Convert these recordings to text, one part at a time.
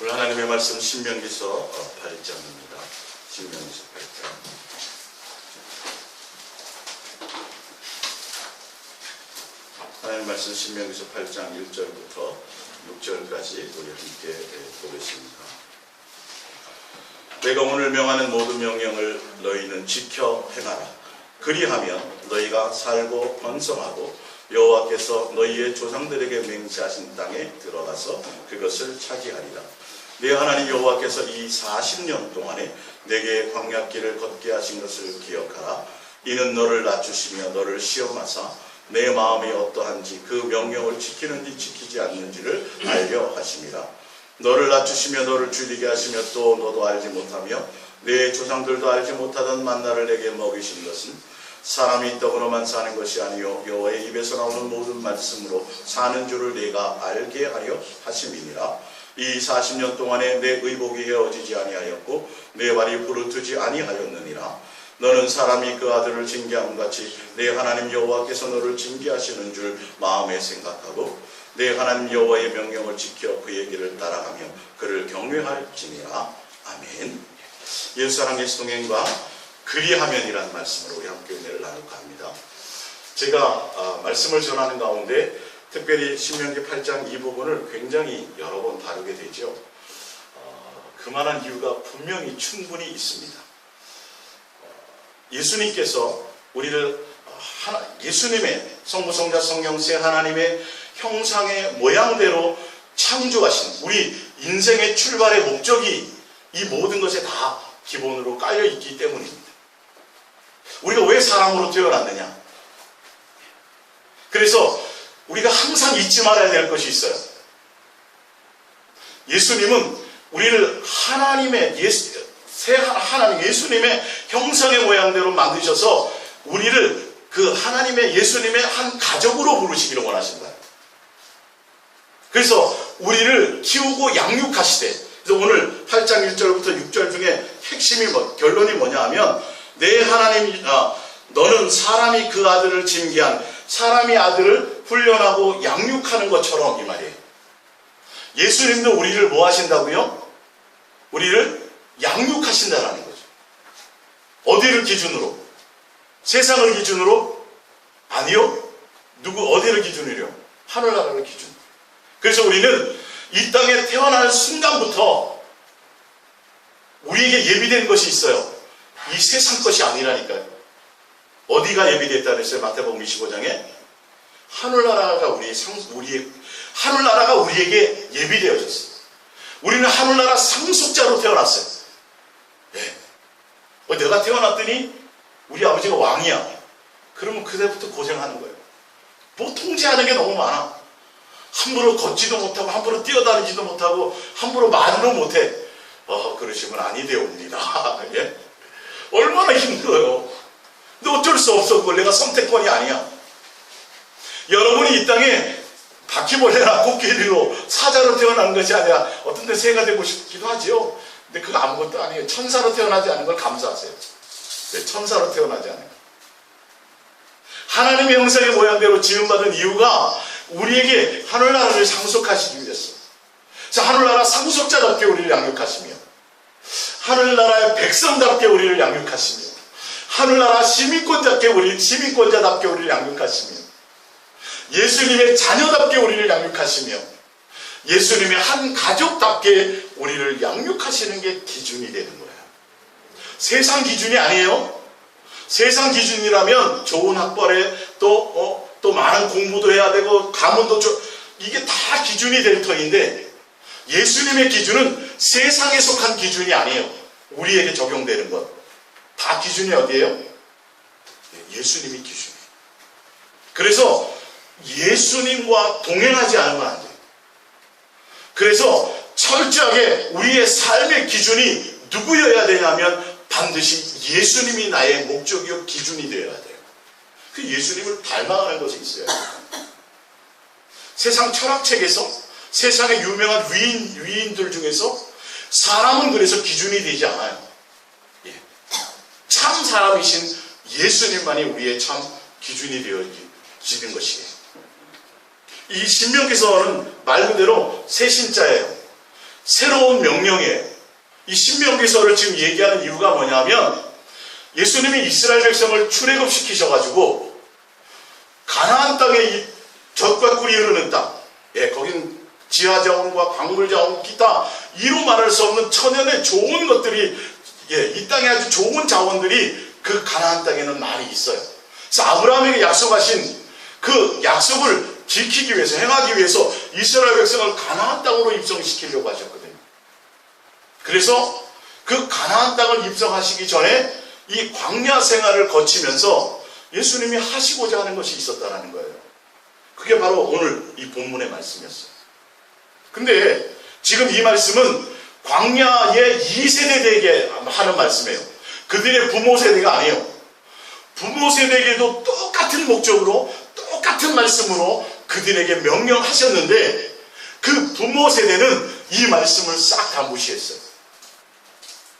오늘 하나님의 말씀 신명기서 8장입니다. 신명기서 8장. 하나님의 말씀 신명기서 8장 1절부터 6절까지 우리 함께 보겠습니다. 내가 오늘 명하는 모든 명령을 너희는 지켜 행하라. 그리하면 너희가 살고 번성하고 여호와께서 너희의 조상들에게 맹세하신 땅에 들어가서 그것을 차지하리라. 내 하나님 여호와께서 이 40년 동안에 내게 광야길을 걷게 하신 것을 기억하라. 이는 너를 낮추시며 너를 시험하사 내 마음이 어떠한지 그 명령을 지키는지 지키지 않는지를 알려 하심이라. 너를 낮추시며 너를 줄이게 하시며 또 너도 알지 못하며 내 조상들도 알지 못하던 만나를 내게 먹이신 것은 사람이 떡으로만 사는 것이 아니요 여호와의 입에서 나오는 모든 말씀으로 사는 줄을 내가 알게 하려 하심이니라. 이 40년 동안에 내 의복이 헤어지지 아니하였고 내 발이 부르트지 아니하였느니라. 너는 사람이 그 아들을 징계함 같이 내 하나님 여호와께서 너를 징계하시는 줄 마음에 생각하고 내 하나님 여호와의 명령을 지켜 그의 길을 따라가며 그를 경외할지니라. 아멘. 예수사랑 예수동행과 그리하면이라는 말씀으로 우리 함께 은혜를 나눌까 합니다. 제가 말씀을 전하는 가운데 특별히 신명기 8장 이 부분을 굉장히 여러 번 다루게 되죠. 그만한 이유가 분명히 충분히 있습니다. 예수님께서 우리를 예수님의 성부 성자 성령세 하나님의 형상의 모양대로 창조하신 우리 인생의 출발의 목적이 이 모든 것에 다 기본으로 깔려 있기 때문입니다. 우리가 왜 사람으로 태어났느냐? 그래서 우리가 항상 잊지 말아야 될 것이 있어요. 예수님은 우리를 하나님 예수님의 형상의 모양대로 만드셔서 우리를 그 하나님의 예수님의 한 가족으로 부르시기를 원하신다. 그래서 우리를 키우고 양육하시되, 그래서 오늘 8장 1절부터 6절 중에 핵심이 결론이 뭐냐 하면 내 하나님, 너는 사람이 그 아들을 징계한 사람이 아들을 훈련하고 양육하는 것처럼 이 말이에요. 예수님도 우리를 뭐 하신다고요? 우리를 양육하신다라는 거죠. 어디를 기준으로? 세상을 기준으로? 아니요. 어디를 기준으로요? 하늘나라를 기준. 그래서 우리는 이 땅에 태어날 순간부터 우리에게 예비된 것이 있어요. 이 세상 것이 아니라니까요. 어디가 예비됐다 그랬어요? 마태복음 25장에 하늘나라가 하늘나라가 우리에게 예비되어졌어요. 우리는 하늘나라 상속자로 태어났어요. 네. 내가 태어났더니 우리 아버지가 왕이야. 그러면 그때부터 고생하는 거예요. 뭐 통제하는 게 너무 많아. 함부로 걷지도 못하고 함부로 뛰어다니지도 못하고 함부로 말도 못해. 그러시면 아니 되옵니다. 예? 얼마나 힘들어요. 근데 어쩔 수 없어. 그걸 내가 선택권이 아니야. 여러분이 이 땅에 바퀴벌레나 코끼리로 사자로 태어난 것이 아니라 어떤 데 새가 되고 싶기도 하죠. 근데 그거 아무것도 아니에요. 천사로 태어나지 않은 걸 감사하세요. 네, 천사로 태어나지 않은 걸. 하나님의 형상의 모양대로 지음받은 이유가 우리에게 하늘나라를 상속하시기 위해서. 자, 하늘나라 상속자답게 우리를 양육하시며 하늘나라의 백성답게 우리를 양육하시며 하늘나라 시민권자답게 우리를 양육하시며 예수님의 자녀답게 우리를 양육하시며 예수님의 한 가족답게 우리를 양육하시는 게 기준이 되는 거예요. 세상 기준이 아니에요. 세상 기준이라면 좋은 학벌에 또 많은 공부도 해야 되고 가문도 이게 다 기준이 될 터인데 예수님의 기준은 세상에 속한 기준이 아니에요. 우리에게 적용되는 것. 다 기준이 어디예요? 예수님이 기준이에요. 그래서 예수님과 동행하지 않으면 안 돼요. 그래서 철저하게 우리의 삶의 기준이 누구여야 되냐면 반드시 예수님이 나의 목적이요 기준이 되어야 돼요. 그 예수님을 닮아가는 것이 있어요. 세상 철학책에서 세상의 유명한 위인들 중에서 사람은 그래서 기준이 되지 않아요. 참 사람이신 예수님만이 우리의 참 기준이 되어지는 것이에요. 이 신명기서는 말 그대로 새 신자예요. 새로운 명령이에요. 이 신명기서를 지금 얘기하는 이유가 뭐냐면 예수님이 이스라엘 백성을 출애굽시키셔가지고 가나안 땅에 이 젖과 꿀이 흐르는 땅, 거긴 지하자원과 광물자원, 기타 이루 말할 수 없는 천연의 좋은 것들이, 이 땅에 아주 좋은 자원들이 그 가나안 땅에는 많이 있어요. 그래서 아브라함에게 약속하신 그 약속을 지키기 위해서, 행하기 위해서 이스라엘 백성을 가나안 땅으로 입성시키려고 하셨거든요. 그래서 그 가나안 땅을 입성하시기 전에 이 광야 생활을 거치면서 예수님이 하시고자 하는 것이 있었다는 거예요. 그게 바로 오늘 이 본문의 말씀이었어요. 근데 지금 이 말씀은 광야의 2세대에게 하는 말씀이에요. 그들의 부모 세대가 아니에요. 부모 세대에게도 똑같은 목적으로 똑같은 말씀으로 그들에게 명령하셨는데 그 부모 세대는 이 말씀을 싹 다 무시했어요.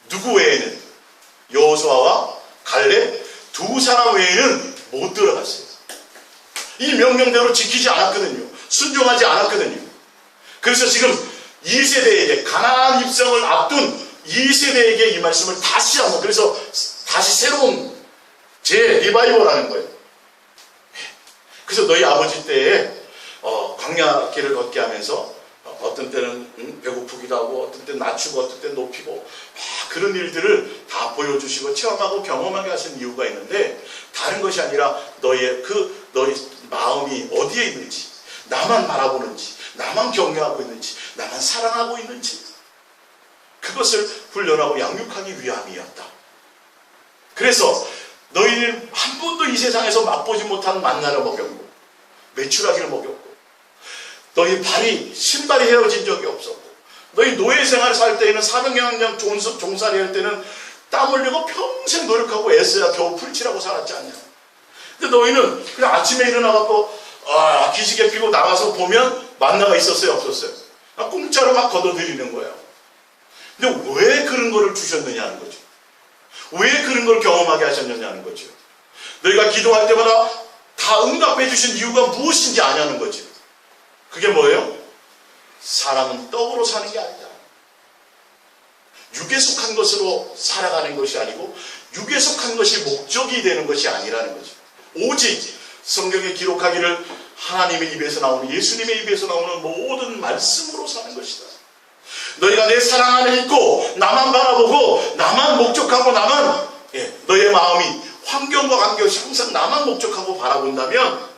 누구 외에는? 여호수아와 갈렙 두 사람 외에는 못 들어갔어요. 이 명령대로 지키지 않았거든요. 순종하지 않았거든요. 그래서 지금 2세대에게, 가나안 입성을 앞둔 2세대에게 이 말씀을 다시 한번, 그래서 다시 새로운 리바이벌하는 거예요. 그래서 너희 아버지 때에 광야 길을 걷게 하면서 어떤 때는 배고프기도 하고, 어떤 때는 낮추고, 어떤 때는 높이고, 그런 일들을 다 보여주시고 체험하고 경험하게 하신 이유가 있는데, 다른 것이 아니라 너희 마음이 어디에 있는지, 나만 바라보는지, 나만 경외하고 있는지, 나만 사랑하고 있는지, 그것을 훈련하고 양육하기 위함이었다. 그래서 너희는 한 번도 이 세상에서 맛보지 못한 만나를 먹였고, 메추라기를 먹였고, 너희 신발이 헤어진 적이 없었고, 너희 노예 생활을 살 때에는 400년 종살이 할 때는 땀 흘리고 평생 노력하고 애써야 겨우 풀칠하고 살았지 않냐. 근데 너희는 그냥 아침에 일어나갖고 기지개 피고 나가서 보면 만나가 있었어요, 없었어요? 공짜로 막 걷어들이는 거예요. 근데 왜 그런 거를 주셨느냐는 거죠. 왜 그런 걸 경험하게 하셨느냐는 거죠. 너희가 기도할 때마다 다 응답해 주신 이유가 무엇인지 아냐는 거죠. 그게 뭐예요? 사람은 떡으로 사는 게 아니다. 육에 속한 것으로 살아가는 것이 아니고 육에 속한 것이 목적이 되는 것이 아니라는 거죠. 오직 성경에 기록하기를 하나님의 입에서 나오는, 예수님의 입에서 나오는 모든 말씀으로 사는 것이다. 너희가 내 사랑 안에 있고 나만 바라보고 나만 목적하고 너의 마음이 환경과 관계없이 항상 나만 목적하고 바라본다면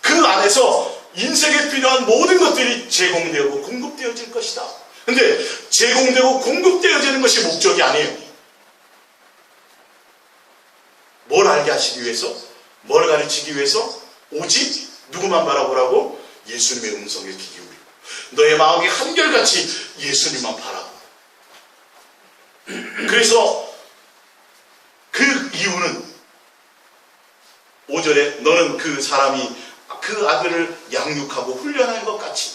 그 안에서 인생에 필요한 모든 것들이 제공되고 공급되어질 것이다. 근데 제공되고 공급되어지는 것이 목적이 아니에요. 뭘 알게 하시기 위해서? 뭘 가르치기 위해서? 오직 누구만 바라보라고? 예수님의 음성에 귀 기울이고 너의 마음이 한결같이 예수님만 바라보. 그래서 그 이유는 5절에 너는 그 사람이 그 아들을 양육하고 훈련하는 것 같이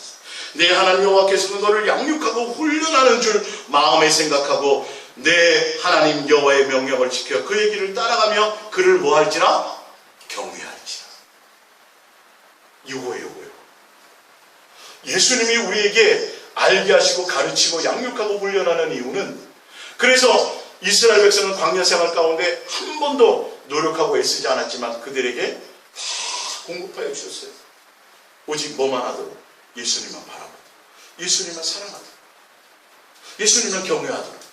내 하나님 여호와께서는 너를 양육하고 훈련하는 줄 마음에 생각하고 내 하나님 여호와의 명령을 지켜 그의 길을 따라가며 그를 뭐할지라? 경외할지라. 요거예요. 예수님이 우리에게 알게 하시고 가르치고 양육하고 훈련하는 이유는, 그래서 이스라엘 백성은 광야 생활 가운데 한 번도 노력하고 애쓰지 않았지만 그들에게 다 공급하여 주셨어요. 오직 뭐만 하도록? 예수님만 바라보도록, 예수님만 사랑하도록, 예수님만 경외하도록.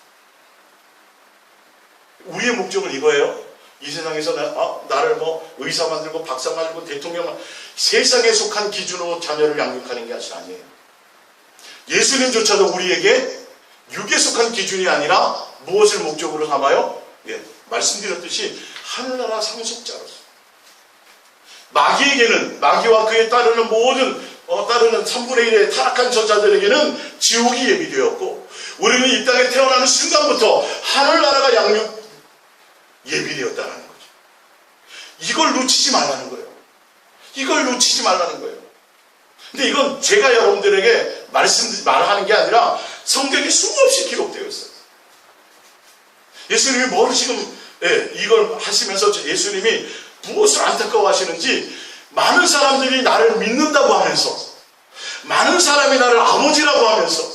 우리의 목적은 이거예요. 이 세상에서 나를 의사 만들고 박사 만들고 대통령, 세상에 속한 기준으로 자녀를 양육하는 게 아니에요. 예수님조차도 우리에게 육에 속한 기준이 아니라 무엇을 목적으로 삼아요? 말씀드렸듯이 하늘나라 상속자로서. 마귀에게는, 마귀와 그에 따르는 모든 따르는 3분의 1의 타락한 저자들에게는 지옥이 예비되었고, 우리는 이 땅에 태어나는 순간부터 하늘나라가 양육 예비되었다는 거죠. 이걸 놓치지 말라는 거예요. 이걸 놓치지 말라는 거예요. 근데 이건 제가 여러분들에게 말하는 게 아니라 성경에 수없이 기록되어 있어요. 예수님이 뭘 지금 이걸 하시면서 예수님이 무엇을 안타까워하시는지, 많은 사람들이 나를 믿는다고 하면서, 많은 사람이 나를 아버지라고 하면서,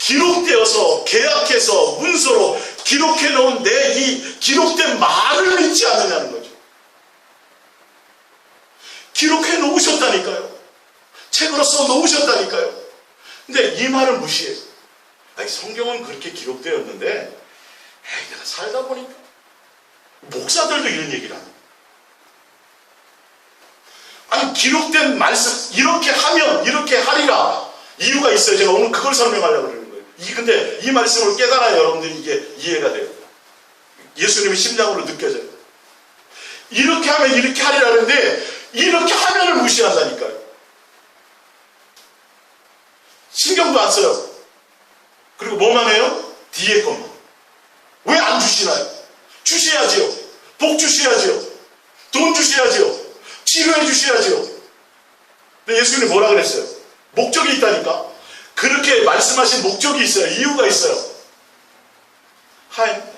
기록되어서 계약해서 문서로 기록해 놓은 내 이 기록된 말을 믿지 않느냐는 거죠. 기록해 놓으셨다니까요. 책으로 써 놓으셨다니까요. 근데 이 말을 무시해요. 아니, 성경은 그렇게 기록되었는데 내가 살다 보니까 목사들도 이런 얘기를 합니다. 아니, 기록된 말씀 이렇게 하면 이렇게 하리라. 이유가 있어요. 제가 오늘 그걸 설명하려고 그러는 거예요. 근데 이 말씀을 깨달아야 여러분들이 이게 이해가 돼요. 예수님의 심장으로 느껴져요. 이렇게 하면 이렇게 하리라는데 이렇게 하면을 무시한다니까요. 신경도 안 써요. 그리고 뭐만 해요? 뒤에 것만. 왜 안 주시나요? 주셔야지요. 복 주셔야지요. 돈 주셔야지요. 치료해 주셔야지요. 근데 예수님이 뭐라 그랬어요? 목적이 있다니까. 그렇게 말씀하신 목적이 있어요. 이유가 있어요.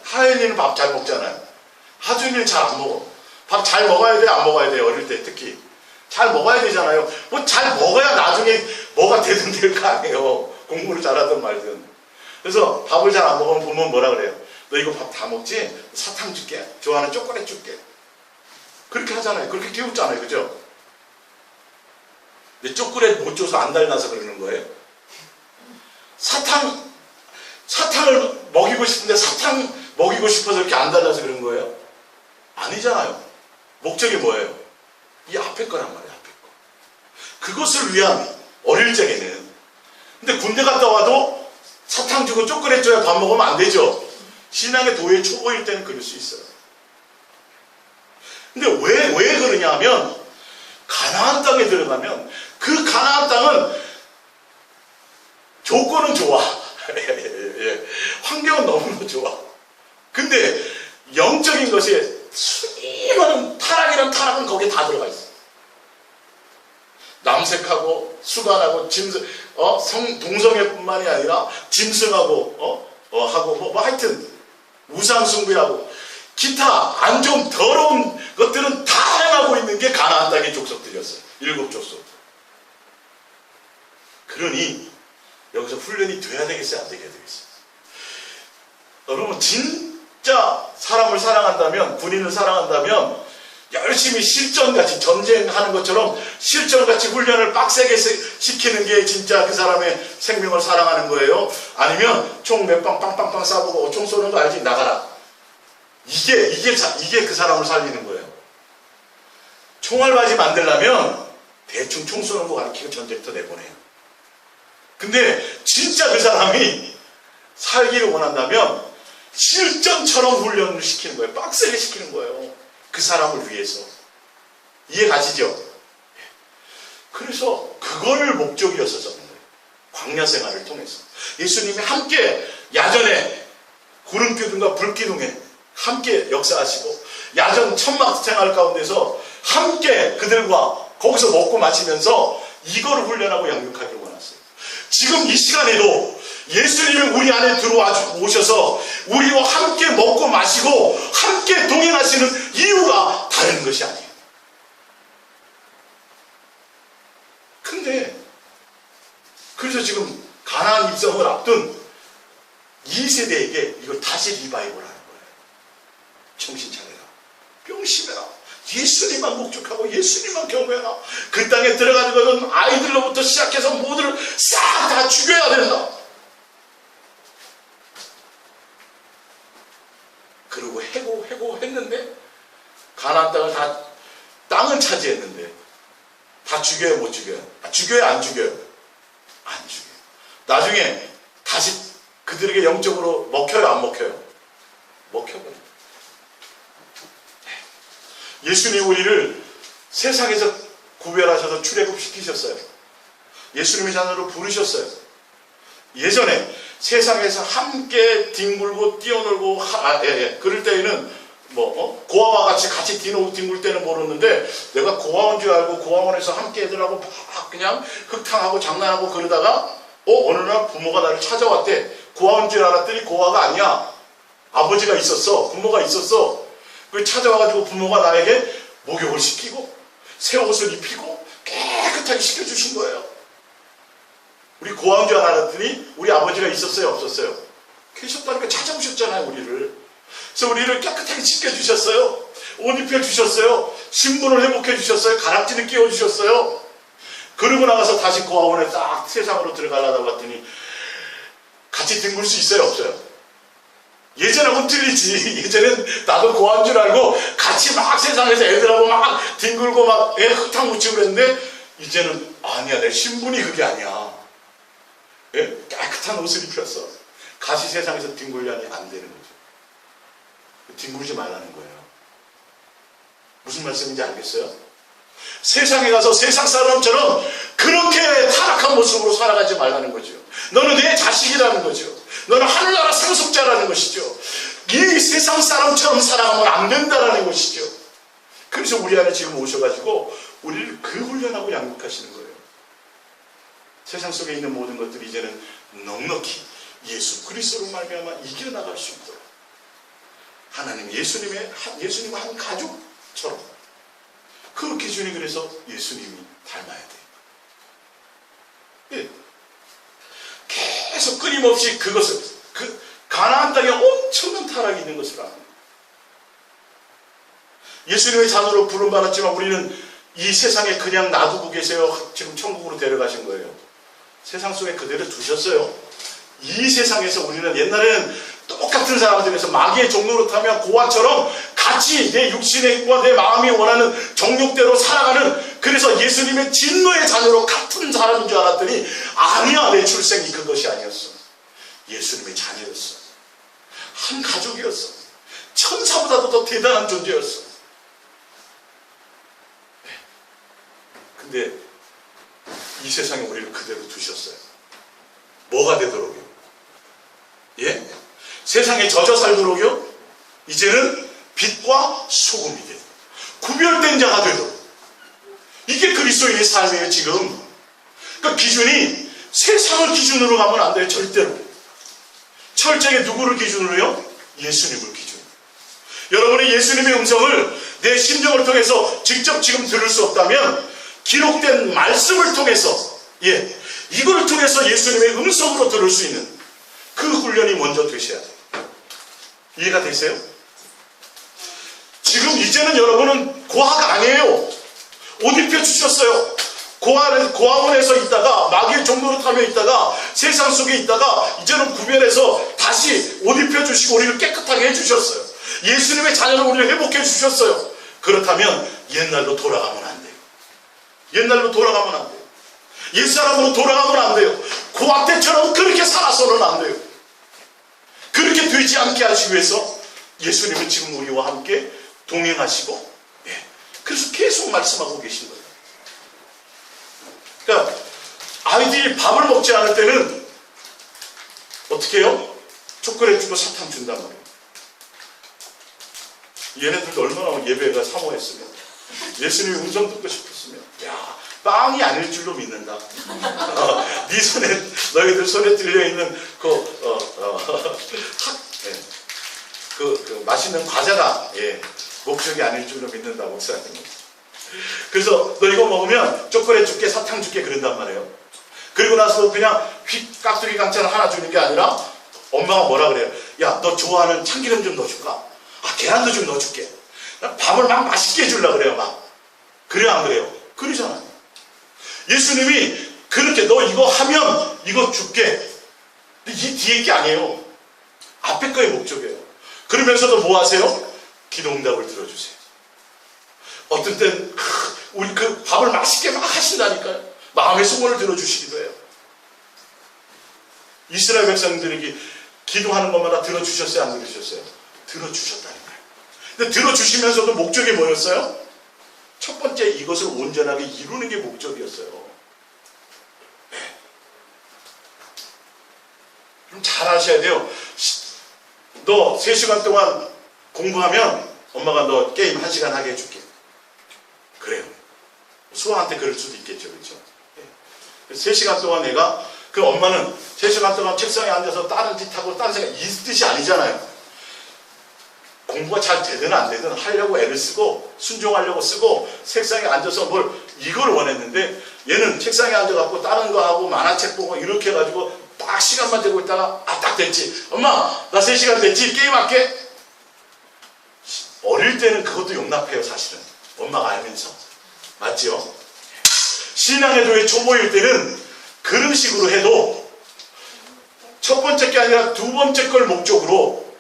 하연이는 밥 잘 먹잖아요. 하준이는 잘 안 먹어. 밥 잘 먹어야 돼, 안 먹어야 돼? 어릴 때 특히 잘 먹어야 되잖아요. 뭐 잘 먹어야 나중에 뭐가 되든 될 거 아니에요. 공부를 잘하든 말든. 그래서 밥을 잘 안 먹으면 부모는 뭐라 그래요? 너 이거 밥 다 먹지? 사탕 줄게. 좋아하는 초콜릿 줄게. 그렇게 하잖아요. 그렇게 키우잖아요. 그죠? 근데 초콜릿 못 줘서 안 달나서 그러는 거예요. 사탕을 먹이고 싶은데 사탕 먹이고 싶어서 이렇게 안 달라서 그런 거예요? 아니잖아요. 목적이 뭐예요? 이 앞에 거란 말이에요. 앞에 거. 그것을 위한 어릴 적에는. 근데 군대 갔다 와도 사탕 주고 초콜릿 줘야 밥 먹으면 안 되죠. 신앙의 도의 초보일 때는 그럴 수 있어요. 근데 왜 그러냐 하면 가나안 땅에 들어가면 그 가나안 땅은 조건은 좋아. 환경은 너무나 좋아. 근데 영적인 것이 수많은 타락은 거기에 다 들어가 있어. 남색하고 수간하고 짐승, 동성애뿐만이 아니라 짐승하고 하고 뭐 하여튼 우상숭배하고 기타 안 좋은 더러운 것들은 다 행하고 있는 게 가나안 땅의 족속들이었어요. 7 족속. 그러니 여기서 훈련이 돼야 되겠어요, 안 되게 되겠어요? 여러분 진짜 사람을 사랑한다면, 군인을 사랑한다면 열심히 실전같이 전쟁하는 것처럼 실전같이 훈련을 빡세게 시키는 게 진짜 그 사람의 생명을 사랑하는 거예요? 아니면 총 몇 방 빵빵빵 쏴보고 총 쏘는 거 알지? 나가라. 이게 그 사람을 살리는 거예요. 총알바지 만들려면 대충 총 쏘는 거 가르치고 전쟁터 내보내요. 근데 진짜 그 사람이 살기를 원한다면 실전처럼 훈련을 시키는 거예요. 빡세게 시키는 거예요. 그 사람을 위해서. 이해 가시죠? 그래서 그걸 목적이었었던 거예요. 광야 생활을 통해서. 예수님이 함께 야전에 구름기둥과 불기둥에 함께 역사하시고 야전 천막 생활 가운데서 함께 그들과 거기서 먹고 마시면서 이거를 훈련하고 양육하기를 원했어요. 지금 이 시간에도 예수님이 우리 안에 들어와 오셔서 우리와 함께 먹고 마시고 함께 동행하시는 이유가 다른 것이 아니에요. 근데 그래서 지금 가나안 입성을 앞둔 2세대에게 이걸 다시 리바이벌 하는 거예요. 정신 차려라. 명심해라. 예수님만 목적하고 예수님만 경배해라. 그 땅에 들어가는 것은 아이들로부터 시작해서 모두를 싹 다 죽여야 된다. 그리고 해고 했는데 가나안 땅을 땅은 차지했는데 다 죽여요, 못 죽여요? 죽여요, 안 죽여요? 안 죽여요. 나중에 다시 그들에게 영적으로 먹혀요, 안 먹혀요? 먹혀버려요. 예수님 우리를 세상에서 구별하셔서 출애굽시키셨어요. 예수님의 자녀로 부르셨어요. 예전에 세상에서 함께 뒹굴고 뛰어놀고 그럴 때에는 고아와 같이 뒹굴 때는 모르는데 내가 고아원 줄 알고 고아원에서 함께 애들하고 막 그냥 흙탕하고 장난하고 그러다가 어느 날 부모가 나를 찾아왔대. 고아원 줄 알았더니 고아가 아니야. 아버지가 있었어. 부모가 있었어. 그 찾아와가지고 부모가 나에게 목욕을 시키고 새 옷을 입히고 깨끗하게 시켜주신 거예요. 우리 고아인 줄 알았더니 우리 아버지가 있었어요, 없었어요? 계셨다니까. 찾아오셨잖아요, 우리를. 그래서 우리를 깨끗하게 씻겨주셨어요. 옷 입혀주셨어요. 신분을 회복해주셨어요. 가락지를 끼워주셨어요. 그러고 나가서 다시 고아원에 딱 세상으로 들어가려다 봤더니 같이 뒹굴 수 있어요, 없어요? 예전하고는 틀리지. 예전엔 나도 고아인 줄 알고 같이 막 세상에서 애들하고 막 뒹굴고 막 애 흙탕 묻히고 그랬는데 이제는 아니야, 내 신분이 그게 아니야. 예? 깨끗한 옷을 입혔어. 같이 세상에서 뒹굴려니 안 되는 거죠. 뒹굴지 말라는 거예요. 무슨 말씀인지 알겠어요? 세상에 가서 세상 사람처럼 그렇게 타락한 모습으로 살아가지 말라는 거죠. 너는 내 자식이라는 거죠. 너는 하늘나라 상속자라는 것이죠. 이 세상 사람처럼 살아가면 안 된다는 것이죠. 그래서 우리 안에 지금 오셔가지고 우리를 그 훈련하고 양육하시는 거예요. 세상 속에 있는 모든 것들이 이제는 넉넉히 예수 그리스도로 말미암아 이겨나갈 수 있도록 하나님 예수님과 한 가족처럼 그 기준이 그래서 예수님이 닮아야 돼요. 예. 계속 끊임없이 그것을 가나안 땅에 엄청난 타락이 있는 것을 압니다. 예수님의 자녀로 부름받았지만 우리는 이 세상에 그냥 놔두고 계세요. 지금 천국으로 데려가신 거예요. 세상 속에 그대로 두셨어요. 이 세상에서 우리는 옛날에는 똑같은 사람들에서 마귀의 종로로 타면 고아처럼 같이 내 육신과 내 마음이 원하는 정욕대로 살아가는, 그래서 예수님의 진노의 자녀로 같은 사람인 줄 알았더니 아니야, 내 출생이 그것이 아니었어. 예수님의 자녀였어. 한 가족이었어. 천사보다도 더 대단한 존재였어. 근데 이 세상에 우리를 그대로 두셨어요. 뭐가 되도록요? 예? 세상에 젖어 살도록요? 이제는 빛과 소금이 되도록, 구별된 자가 되도록. 이게 그리스도인의 삶이에요, 지금. 그러니까 기준이 세상을 기준으로 가면 안 돼요, 절대로. 철저하게 누구를 기준으로요? 예수님을 기준으로. 여러분이 예수님의 음성을 내 심정을 통해서 직접 지금 들을 수 없다면 기록된 말씀을 통해서, 이걸 통해서 예수님의 음성으로 들을 수 있는 그 훈련이 먼저 되셔야 돼요. 이해가 되세요? 지금 이제는 여러분은 고아가 아니에요. 옷 입혀주셨어요. 고아원에서 있다가 마귀의 종로로 타며 있다가 세상 속에 있다가 이제는 구별해서 다시 옷 입혀주시고 우리를 깨끗하게 해주셨어요. 예수님의 자녀로 우리를 회복해 주셨어요. 그렇다면 옛날로 돌아가면 안 돼요. 옛날로 돌아가면 안 돼요. 옛사람으로 돌아가면 안 돼요. 고아 때처럼 그렇게 살아서는 안 돼요. 그렇게 되지 않게 하시기 위해서 예수님은 지금 우리와 함께 동행하시고, 그래서 계속 말씀하고 계신 거예요. 그러니까 아이들이 밥을 먹지 않을 때는 어떻게 해요? 초콜릿 주고 사탕 준단 말이에요. 얘네들도 얼마나 예배가 사모했으면, 예수님의 음성 듣고 싶었으면, 빵이 아닐 줄로 믿는다. 네 손에, 너희들 손에 들려있는 그 맛있는 과자가 목적이 아닐 줄로 믿는다, 목사님. 그래서 너 이거 먹으면 초콜릿 줄게, 사탕 줄게, 그런단 말이에요. 그리고 나서 그냥 깍두기 강찬을 하나 주는 게 아니라 엄마가 뭐라 그래요? 야, 너 좋아하는 참기름 좀 넣어줄까? 계란도 좀 넣어줄게. 밥을 막 맛있게 해주려고 그래요, 막. 그래요, 안 그래요? 그러잖아요. 예수님이 그렇게 너 이거 하면 이거 줄게. 이 뒤에 게 아니에요. 앞에 거의 목적이에요. 그러면서도 뭐 하세요? 기도 응답을 들어주세요. 어떤 때는 우리 그 밥을 맛있게 막 하신다니까요. 마음의 소원을 들어주시기도 해요. 이스라엘 백성들에게 기도하는 것마다 들어주셨어요, 안 들어주셨어요? 들어주셨다니까요. 근데 들어주시면서도 목적이 뭐였어요? 첫 번째, 이것을 온전하게 이루는 게 목적이었어요. 그럼 잘 아셔야 돼요. 너 3시간 동안 공부하면 엄마가 너 게임 1시간 하게 해줄게. 그래요. 수아한테 그럴 수도 있겠죠, 그렇죠? 3시간 동안 내가, 그 엄마는 3시간 동안 책상에 앉아서 다른 짓 하고 다른 생각, 이 뜻이 아니잖아요. 공부가 잘 되든 안 되든 하려고 애를 쓰고 순종하려고 쓰고 책상에 앉아서 이걸 원했는데 얘는 책상에 앉아갖고 다른 거 하고 만화책 보고 이렇게 해가지고 딱 시간만 재고 있다가 딱 됐지. 엄마 나 3시간 됐지? 게임할게. 어릴 때는 그것도 용납해요. 사실은 엄마가 알면서. 맞죠? 신앙의 도의 초보일 때는 그런 식으로 해도 첫 번째 게 아니라 두 번째 걸 목적으로,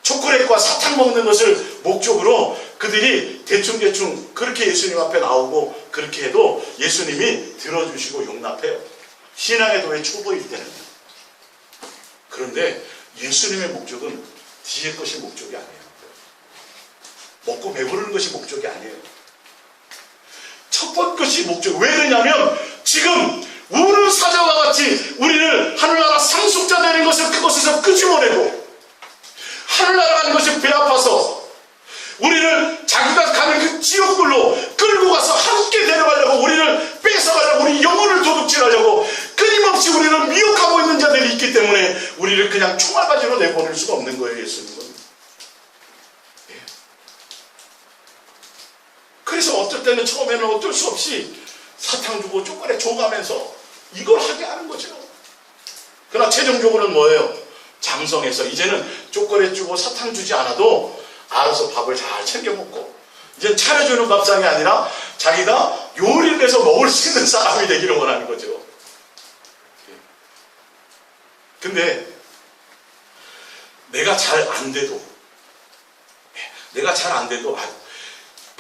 초콜릿과 사탕 먹는 것을 목적으로 그들이 대충대충 그렇게 예수님 앞에 나오고 그렇게 해도 예수님이 들어주시고 용납해요. 신앙의 도의 초보일 때는. 그런데 예수님의 목적은 뒤에 것이 목적이 아니에요. 먹고 배부르는 것이 목적이 아니에요. 첫 번째 것이 목적. 왜 그러냐면 지금 우는 사자와 같이 우리를 하늘나라 상속자 되는 것을 그곳에서 끄집어내고, 하늘나라 가는 것이 배 아파서 우리를 자기가 가는 그 지옥불로 끌고 가서 함께 데려가려고, 우리를 뺏어가려고, 우리 영혼을 도둑질하려고 끊임없이 우리를 미혹하고 있는 자들이 있기 때문에 우리를 그냥 총알바지로 내보낼 수가 없는 거예요. 예수님은. 예. 그래서 어떨 때는 처음에는 어쩔 수 없이 사탕 주고 초콜릿 줘가면서 이걸 하게 하는 거죠. 그러나 최종적으로는 뭐예요? 장성해서 이제는 초콜릿 주고 사탕 주지 않아도 알아서 밥을 잘 챙겨 먹고, 이제는 차려주는 밥상이 아니라 자기가 요리를 해서 먹을 수 있는 사람이 되기를 원하는 거죠. 근데 내가 잘 안 돼도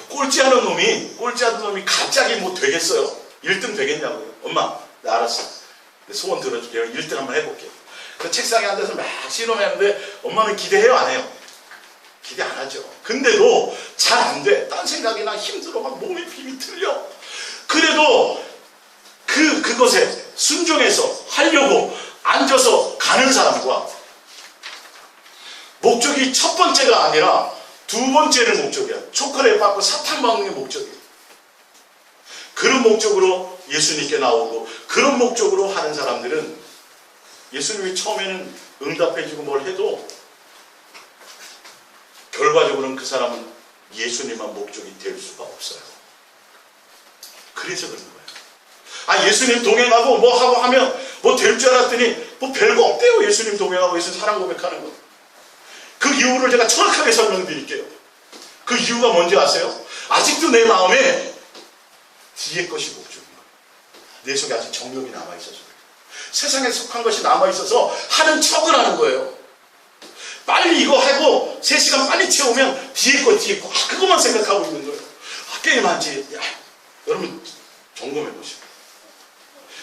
꼴찌하는 놈이 갑자기 뭐 되겠어요? 1등 되겠냐고요. 엄마 나 알았어, 소원 들어줄게요. 1등 한번 해볼게요. 그 책상에 앉아서 막 씨름하는데 엄마는 기대해요? 안 해요? 기대 안 하죠. 근데도 잘 안 돼. 딴 생각이나 힘들어. 막 몸에 힘이 틀려. 그래도 그것에 순종해서 하려고 앉아서 가는 사람과, 목적이 첫 번째가 아니라 두 번째는 목적이야. 초콜릿 받고 사탕 먹는 게 목적이에요. 그런 목적으로 예수님께 나오고 그런 목적으로 하는 사람들은 예수님이 처음에는 응답해주고 뭘 해도 결과적으로는 그 사람은 예수님만 목적이 될 수가 없어요. 그래서 그런 거예요. 예수님 동행하고 뭐 하고 하면 뭐 될 줄 알았더니 뭐 별거 없대요. 예수님 동행하고 예수님 사랑 고백하는 거. 그 이유를 제가 정확하게 설명드릴게요. 그 이유가 뭔지 아세요? 아직도 내 마음에 뒤에 것이 목적이에요. 내 속에 아직 정욕이 남아있어서 그래요. 세상에 속한 것이 남아있어서 하는 척을 하는 거예요. 빨리 이거 하고 3시간 빨리 채우면 뒤에 거 그것만 생각하고 있는 거예요. 게임하지. 여러분 점검해보세요.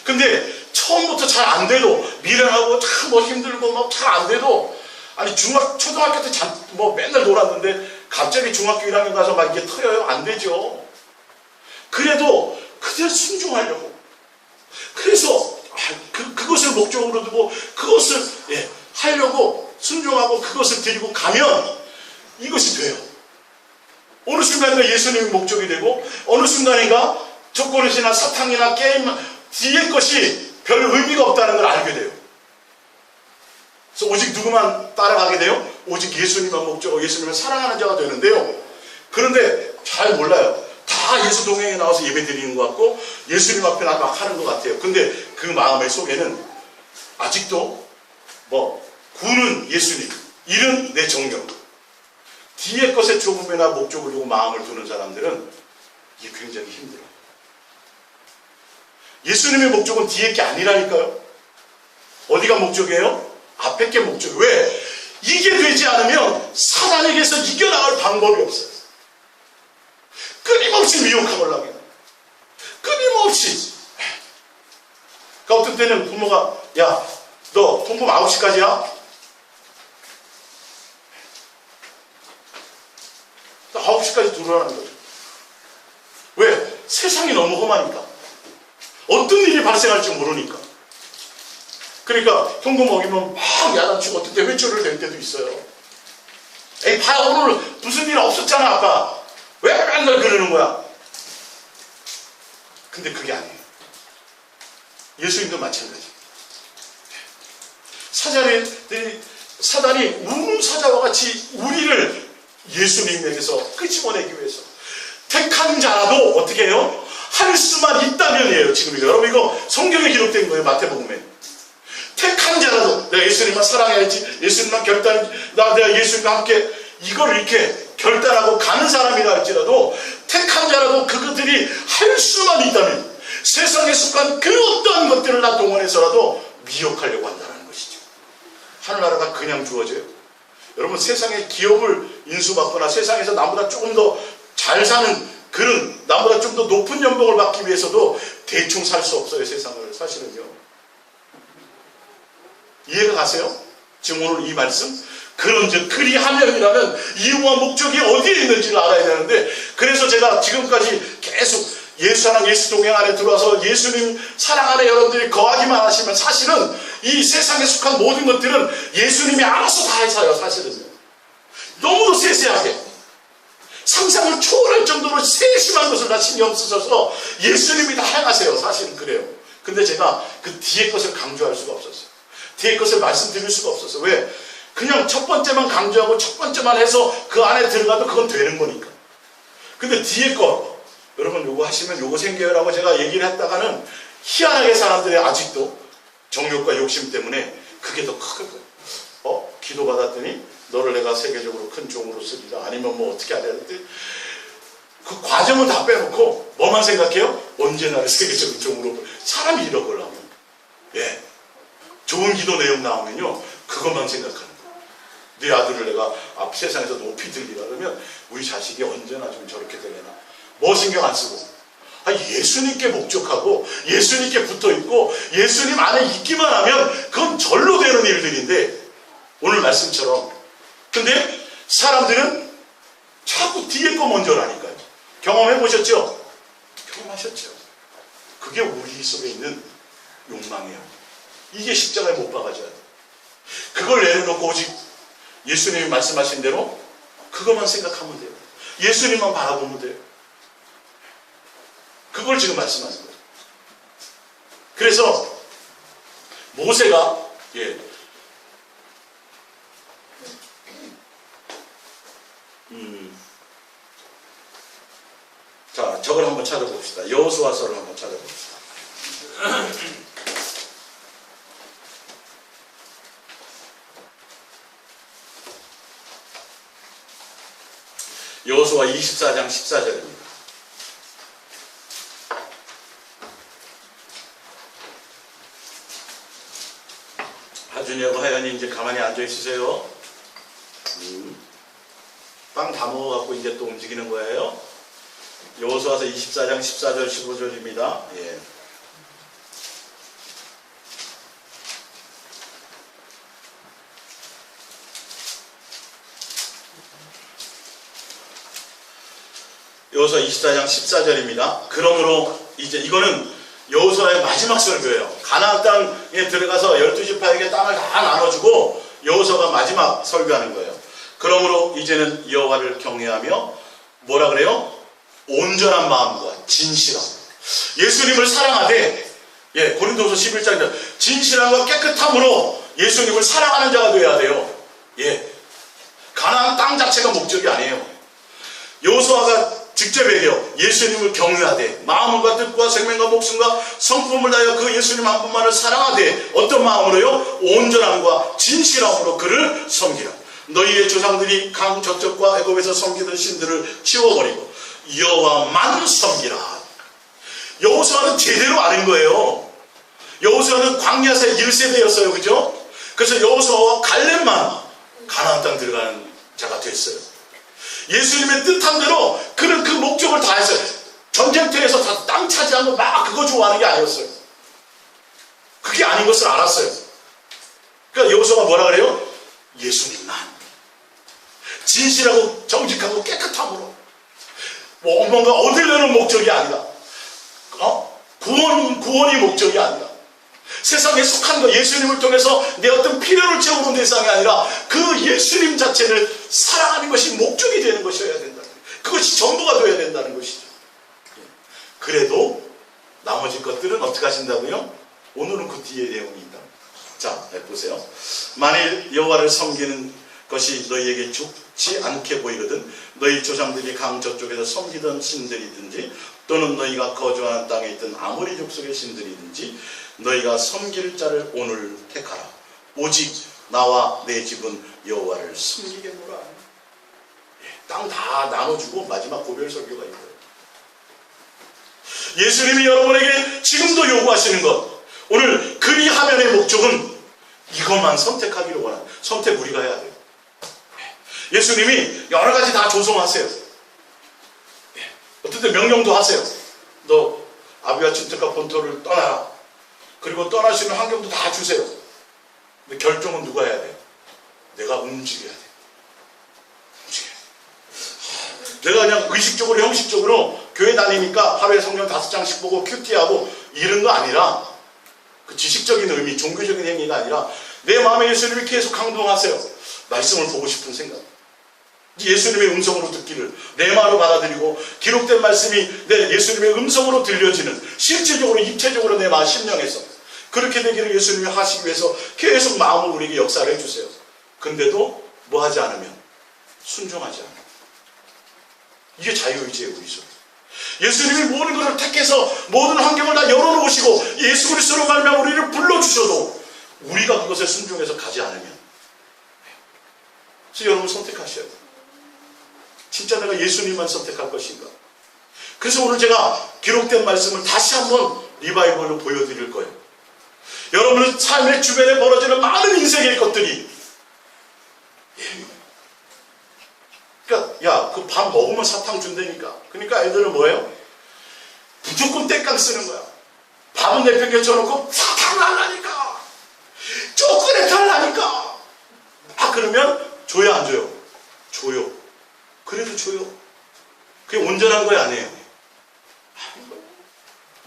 근데 처음부터 잘 안 돼도, 미련하고 참 뭐 힘들고 막 잘 안 돼도, 초등학교 때 뭐 맨날 놀았는데 갑자기 중학교 1학년 가서 막 이게 터여요? 안 되죠. 그래도 그대로 순종하려고. 그래서 그것을 목적으로 두고 그것을 하려고 순종하고 그것을 드리고 가면 이것이 돼요. 어느 순간인가 예수님이 목적이 되고, 어느 순간인가 초콜릿이나 사탕이나 게임 뒤에 것이 별 의미가 없다는 걸 알게 돼요. 그래서 오직 누구만 따라가게 돼요? 오직 예수님만 목적으로, 예수님을 사랑하는 자가 되는데요. 그런데 잘 몰라요. 다 예수 동행에 나와서 예배 드리는 것 같고 예수님 앞에 막 하는 것 같아요. 근데 그 마음의 속에는 아직도 구는 예수님, 일은 내 정령, 뒤에 것에 조금이나 목적을 두고 마음을 두는 사람들은 이게 굉장히 힘들어요. 예수님의 목적은 뒤에 게 아니라니까요. 어디가 목적이에요? 앞에 게 목적. 왜? 이게 되지 않으면 사단에게서 이겨나갈 방법이 없어요. 끊임없이 미혹함을 하게 돼요. 끊임없이. 그러니까 어떤 때는 부모가, 야, 너 통금 9시까지야? 9시까지 들어오라는 거죠. 왜? 세상이 너무 험하니까. 어떤 일이 발생할지 모르니까. 그러니까 현금 먹이면 막 야단치고 어떤 때 회초리를 댈 때도 있어요. 에이, 봐, 오늘 무슨 일 없었잖아, 아빠. 왜 맨날 그러는 거야? 근데 그게 아니에요. 예수님도 마찬가지. 사단이 우는 사자와 같이 우리를 예수님에게서 끄집어내기 위해서 택한 자라도 어떻게 해요? 할 수만 있다면이에요. 지금 이거 여러분 이거 성경에 기록된 거예요. 마태복음에. 택한 자라도 내가 예수님만 사랑해야지, 예수님만 내가 예수님과 함께 이걸 이렇게 결단하고 가는 사람이라 할지라도 택한 자라도 그것들이 할 수만 있다면 세상에 속한 그 어떠한 것들을 나 동원해서라도 미혹하려고 한다는 것이죠. 하늘나라가 그냥 주어져요. 여러분 세상에 기업을 인수받거나 세상에서 나보다 조금 더 잘 사는 그런 나보다 좀 더 높은 연봉을 받기 위해서도 대충 살 수 없어요. 세상을 사실은요. 이해가 가세요? 지금 오늘 이 말씀? 그런즉 그리하면이라는 이유와 목적이 어디에 있는지를 알아야 되는데, 그래서 제가 지금까지 계속 예수 사랑 예수 동행 안에 들어와서 예수님 사랑 안에 여러분들이 거하기만 하시면 사실은 이 세상에 속한 모든 것들은 예수님이 알아서 다 해서요. 사실은요. 너무도 세세하게 상상을 초월할 정도로 세심한 것을 다 신경 쓰셔서 예수님이 다 행하세요. 사실은 그래요. 근데 제가 그 뒤에 것을 강조할 수가 없었어요. 뒤에 것을 말씀드릴 수가 없었어요. 왜? 그냥 첫 번째만 강조하고 첫 번째만 해서 그 안에 들어가도 그건 되는 거니까. 근데 뒤에 거 여러분 요거 하시면 요거 생겨요라고 제가 얘기를 했다가는 희한하게 사람들이 아직도 정욕과 욕심 때문에 그게 더 큰 거예요. 기도 받았더니 너를 내가 세계적으로 큰 종으로 쓰리라, 아니면 뭐 어떻게 하려 했더니 그 과정을 다 빼놓고 뭐만 생각해요? 언제 나를 세계적인 종으로. 사람이 이런 걸 하면 예, 좋은 기도 내용 나오면요 그것만 생각하는 거예요. 네 아들을 내가 앞 세상에서 높이 들리라 그러면 우리 자식이 언제나 좀 저렇게 되려나 뭐 신경 안 쓰고 예수님께 목적하고 예수님께 붙어있고 예수님 안에 있기만 하면 그건 절로 되는 일들인데, 오늘 말씀처럼 근데 사람들은 자꾸 뒤에 거 먼저라니까요. 경험해 보셨죠? 경험하셨죠? 그게 우리 속에 있는 욕망이에요. 이게 십자가에 못 박아져야 돼. 그걸 내려놓고 오직 예수님이 말씀하신 대로 그것만 생각하면 돼요. 예수님만 바라보면 돼요. 그걸 지금 말씀하신 거예요. 그래서 모세가 자, 저걸 한번 찾아봅시다. 여호수아서를 한번 찾아봅시다. 여호수아 24장 14절입니다. 하준이하고 하연이 이제 가만히 앉아 있으세요. 빵 다 먹어갖고 이제 또 움직이는 거예요. 여호수아서 24장 14절 15절입니다. 예. 여호수아 24장 14절입니다. 그러므로 이제 이거는 여호수아의 마지막 설교예요. 가나안 땅에 들어가서 12지파에게 땅을 다 나눠주고 여호수아가 마지막 설교하는 거예요. 그러므로 이제는 여호와를 경외하며 뭐라 그래요? 온전한 마음과 진실함. 예수님을 사랑하되 고린도서 11장에 진실함과 깨끗함으로 예수님을 사랑하는 자가 되어야 돼요. 가나안 땅 자체가 목적이 아니에요. 여호수아가 직접 얘기해요. 예수님을 경외하되 마음과 뜻과 생명과 목숨과 성품을 다하여 그 예수님 한 분만을 사랑하되 어떤 마음으로요? 온전함과 진실함으로 그를 섬기라. 너희의 조상들이 강 저쪽과 애굽에서 섬기던 신들을 치워버리고 여호와만 섬기라. 여호수아는 제대로 아는 거예요. 여호수아는 광야세 1세대였어요. 그죠? 그래서 여호수아와 갈렙만 가나안 땅 들어가는 자가 됐어요. 예수님의 뜻한 대로 그는 그 목적을 다 했어요. 전쟁터에서 다 땅 차지하고 막 그거 좋아하는 게 아니었어요. 그게 아닌 것을 알았어요. 그러니까 여호수아가 뭐라 그래요? 예수님만 진실하고 정직하고 깨끗함으로 뭔가 얻으려는 목적이 아니라 구원이 목적이 아니라 세상에 속한 거 예수님을 통해서 내 어떤 필요를 채우는 대상이 아니라 그 예수님 자체를 사랑하는 것이 목적이 되는 것이어야 된다. 그것이 전부가 되어야 된다는 것이죠. 그래도 나머지 것들은 어떻게 하신다고요? 오늘은 그 뒤에 내용이 있다. 자, 보세요. 만일 여호와를 섬기는 것이 너희에게 죽지 않게 보이거든 너희 조상들이 강 저쪽에서 섬기던 신들이든지 또는 너희가 거주하는 땅에 있던 아모리 족속의 신들이든지 너희가 섬길 자를 오늘 택하라. 오직 나와 내 집은 여호와를 섬기겠노라. 땅 다 나눠주고 마지막 고별 설교가 있어요. 예수님이 여러분에게 지금도 요구하시는 것, 오늘 그리하면의 목적은 이것만 선택하기를 원하는, 선택 우리가 해야 돼요. 예수님이 여러 가지 다 조성하세요. 어떤 때 명령도 하세요. 너 아비와 친척과 본토를 떠나라. 그리고 떠날 수 있는 환경도 다 주세요. 근데 결정은 누가 해야 돼요? 내가 움직여야 돼요. 내가 그냥 의식적으로 형식적으로 교회 다니니까 하루에 성경 5장씩 보고 큐티하고 이런 거 아니라, 그 지식적인 의미, 종교적인 행위가 아니라 내 마음에 예수님이 계속 강동하세요. 말씀을 보고 싶은 생각, 예수님의 음성으로 듣기를 내 마음으로 받아들이고 기록된 말씀이 내 예수님의 음성으로 들려지는, 실질적으로 입체적으로 내 마음 심령에서 그렇게 되기를 예수님이 하시기 위해서 계속 마음을 우리에게 역사를 해주세요. 근데도 뭐 하지 않으면, 순종하지 않으면, 이게 자유의지의 우리 속에. 예수님이 모든 것을 택해서 모든 환경을 다 열어놓으시고 예수 그리스도로 말미암아 우리를 불러주셔도 우리가 그것에 순종해서 가지 않으면, 그래서 여러분 선택하셔야 돼요. 진짜 내가 예수님만 선택할 것인가? 그래서 오늘 제가 기록된 말씀을 다시 한번 리바이벌로 보여드릴 거예요. 여러분은 삶의 주변에 벌어지는 많은 인생의 것들이, 그러니까 야, 그 밥 먹으면 사탕 준다니까. 그러니까 애들은 뭐예요? 무조건 땡깡 쓰는 거야. 밥은 내팽개쳐놓고 사탕 달라니까, 초콜릿 달라니까. 아, 그러면 줘야 안 줘요? 줘요. 그래도 줘요. 그게 온전한 거야, 아니에요?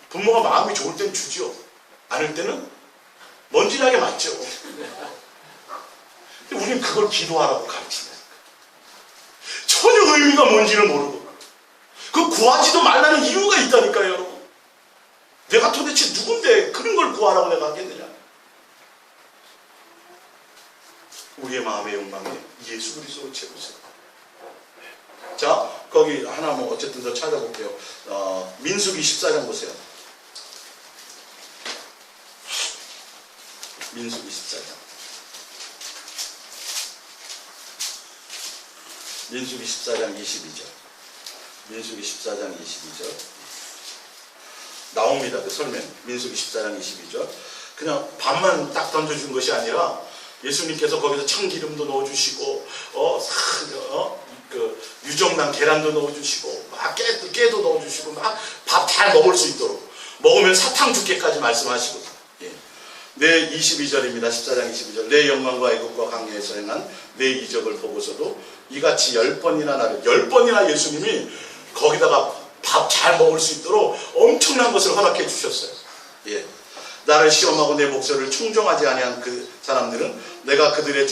부모가 마음이 좋을 때는 주죠. 않을 때는 먼지나게 맞죠. 근데 우리는 그걸 기도하라고 가르치네. 전혀 의미가 뭔지를 모르고, 그 구하지도 말라는 이유가 있다니까요, 여러분. 내가 도대체 누군데 그런 걸 구하라고 내가 하겠느냐. 우리의 마음의 욕망에 예수 그리스도를 채우세요. 자, 거기 하나 뭐 어쨌든 더 찾아볼게요. 민수기 14장 보세요. 민수기 14장. 민수기 14장 22절. 민수기 14장 22절. 나옵니다. 그 설명. 민수기 14장 22절. 그냥 밥만 딱 던져준 것이 아니라 예수님께서 거기서 참기름도 넣어주시고, 그 유정란 계란도 넣어주시고, 막 깨도 넣어주시고, 막 밥 잘 먹을 수 있도록, 먹으면 사탕 죽게까지 말씀하시고. 예. 내 22절입니다. 14장 22절. 내 영광과 애국과 강계에서 행한 내 이적을 보고서도 이같이 10번이나 나를, 10번이나 예수님이 거기다가 밥 잘 먹을 수 있도록 엄청난 것을 허락해 주셨어요. 예. 나를 시험하고 내 목소리를 충정하지 아니한 그 사람들은 내가 그들의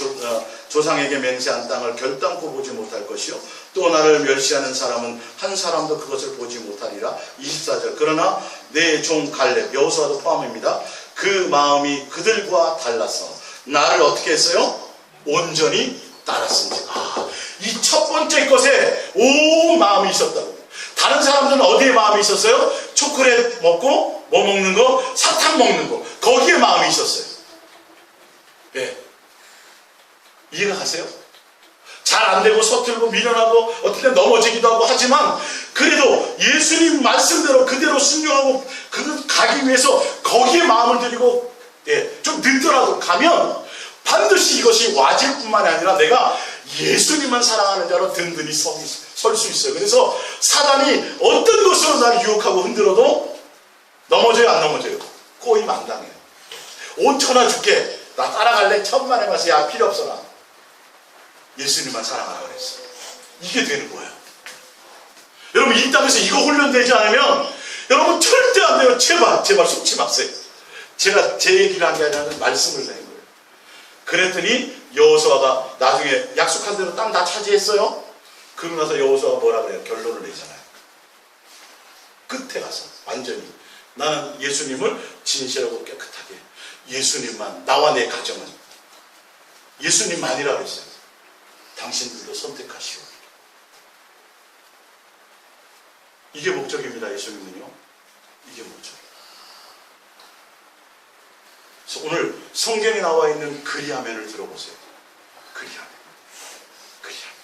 조상에게 맹세한 땅을 결단코 보지 못할 것이요, 또 나를 멸시하는 사람은 한 사람도 그것을 보지 못하리라. 24절. 그러나 내 종 갈렙, 여호수아도 포함입니다. 그 마음이 그들과 달라서 나를 어떻게 했어요? 온전히 따랐습니다. 이 첫 번째 것에 온 마음이 있었다고. 다른 사람들은 어디에 마음이 있었어요? 초콜릿 먹고 뭐 먹는 거, 사탕 먹는 거, 거기에 마음이 있었어요. 예. 이해가 가세요? 잘 안 되고 서툴고 미련하고 어떤 때 넘어지기도 하고 하지만 그래도 예수님 말씀대로 그대로 순종하고 그 가기 위해서 거기에 마음을 들이고, 예, 좀 늦더라도 가면 반드시 이것이 와질 뿐만이 아니라 내가 예수님만 사랑하는 자로 든든히 설 수 있어요. 그래서 사단이 어떤 것으로 나를 유혹하고 흔들어도 넘어져요, 안 넘어져요? 꼬임 안 당해요. 5천원 줄게, 나 따라갈래? 천만에 가서 야 필요 없어. 나 예수님만 사랑하라 그랬어. 이게 되는 거예요. 여러분, 이 땅에서 이거 훈련되지 않으면 여러분 절대 안 돼요. 제발 속지 마세요. 제가 제 얘기를 한 게 아니라 말씀을 낸 거예요. 그랬더니 여호수아가 나중에 약속한 대로 땅 다 차지했어요. 그러고 나서 여호수아가 뭐라 그래요? 결론을 내잖아요. 끝에 가서 완전히 나는 예수님을 진실하고 깨끗하게, 예수님만, 나와 내 가정은 예수님만이라 그랬어요. 당신들도 선택하시오. 이게 목적입니다. 예수님은요. 이게 목적이에요. 그래서 오늘 성경에 나와 있는 그리하면을 들어보세요. 그리하면. 그리하면.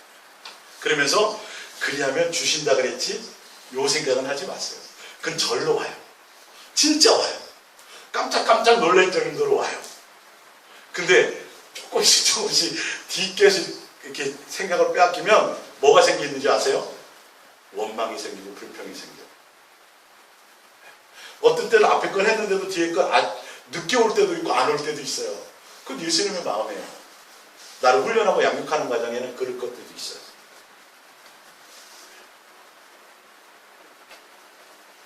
그러면서 그리하면 주신다 그랬지? 요 생각은 하지 마세요. 그건 절로 와요. 진짜 와요. 깜짝깜짝 놀랄 정도로 와요. 근데 조금씩 뒷게서 이렇게 생각을 빼앗기면 뭐가 생기는지 아세요? 원망이 생기고 불평이 생겨요. 어떤 때는 앞에 건 했는데도 뒤에 건 늦게 올 때도 있고 안 올 때도 있어요. 그건 예수님의 마음이에요. 나를 훈련하고 양육하는 과정에는 그럴 것들도 있어요.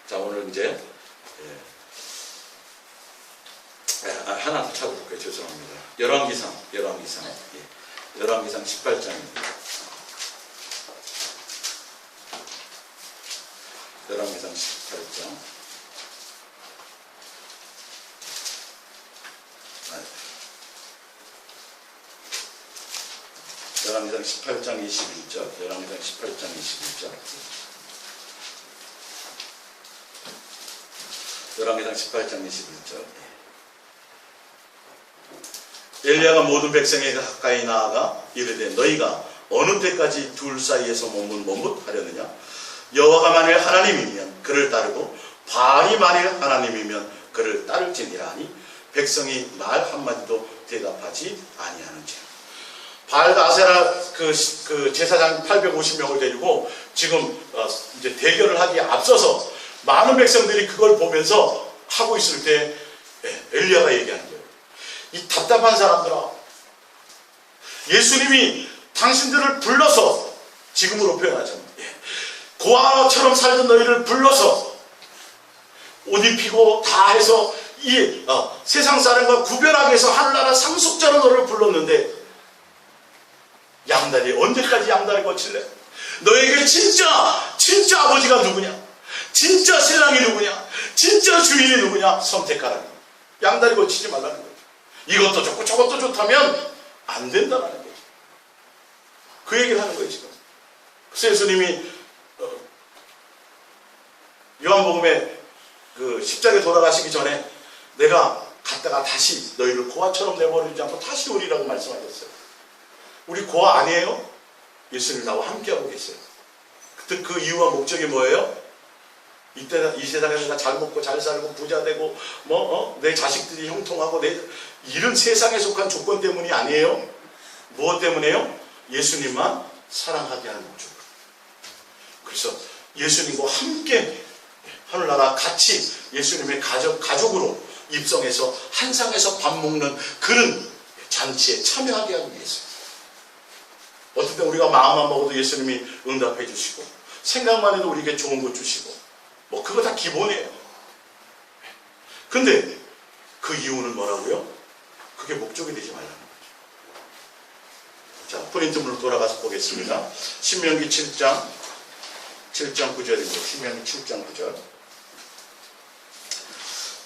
자, 오늘 이제 하나 더 찾아볼게요. 죄송합니다. 열왕기상 18장입니다. 열왕기상 18장. 열왕기상 18장 21절. 열왕기상 18장 21절. 열왕기상 18장 21절. 엘리야가 모든 백성에게 가까이 나아가 이르되 너희가 어느 때까지 둘 사이에서 머뭇하려느냐? 여호와가 만일 하나님이면 그를 따르고 바알이 만일 하나님이면 그를 따를지니라 하니 백성이 말 한마디도 대답하지 아니하는지라. 바알과 아세라 그 제사장 850명을 데리고 지금 이제 대결을 하기에 앞서서 많은 백성들이 그걸 보면서 하고 있을 때 엘리야가 얘기하는 거예요. 이 답답한 사람들아, 예수님이 당신들을 불러서, 지금으로 표현하자면 고아처럼 살던 너희를 불러서 옷 입히고 다 해서 이 세상 사람과 구별하게 해서 하늘나라 상속자로 너를 불렀는데 양다리 언제까지 양다리 거칠래? 너에게 진짜 아버지가 누구냐? 진짜 신랑이 누구냐? 진짜 주인이 누구냐? 선택하라는 거예요. 양다리 거치지 말라는 거예요. 이것도 좋고 저것도 좋다면 안 된다는 거예요. 그 얘기를 하는 거예요 지금. 그래서 예수님이 요한복음에 그 십자가에 돌아가시기 전에 내가 갔다가 다시 너희를 고아처럼 내버리지 않고 다시 오리라고 말씀하셨어요. 우리 고아 아니에요? 예수님 나와 함께하고 계세요. 그때 그 이유와 목적이 뭐예요? 이때 이 세상에 내가 잘 먹고 잘 살고 부자 되고 내 자식들이 형통하고 이런 세상에 속한 조건 때문이 아니에요. 무엇 때문에요? 예수님만 사랑하게 하는 목적으로. 그래서 예수님과 함께 하늘나라 같이 예수님의 가족으로 입성해서 한 상에서 밥 먹는 그런 잔치에 참여하게 하기 위해서. 어떨 때 우리가 마음만 먹어도 예수님이 응답해 주시고 생각만 해도 우리에게 좋은 것 주시고 그거 다 기본이에요. 근데 그 이유는 뭐라고요? 그게 목적이 되지 말라는 거죠. 자, 프린트물로 돌아가서 보겠습니다. 신명기 7장 9절입니다. 신명기 7장 9절.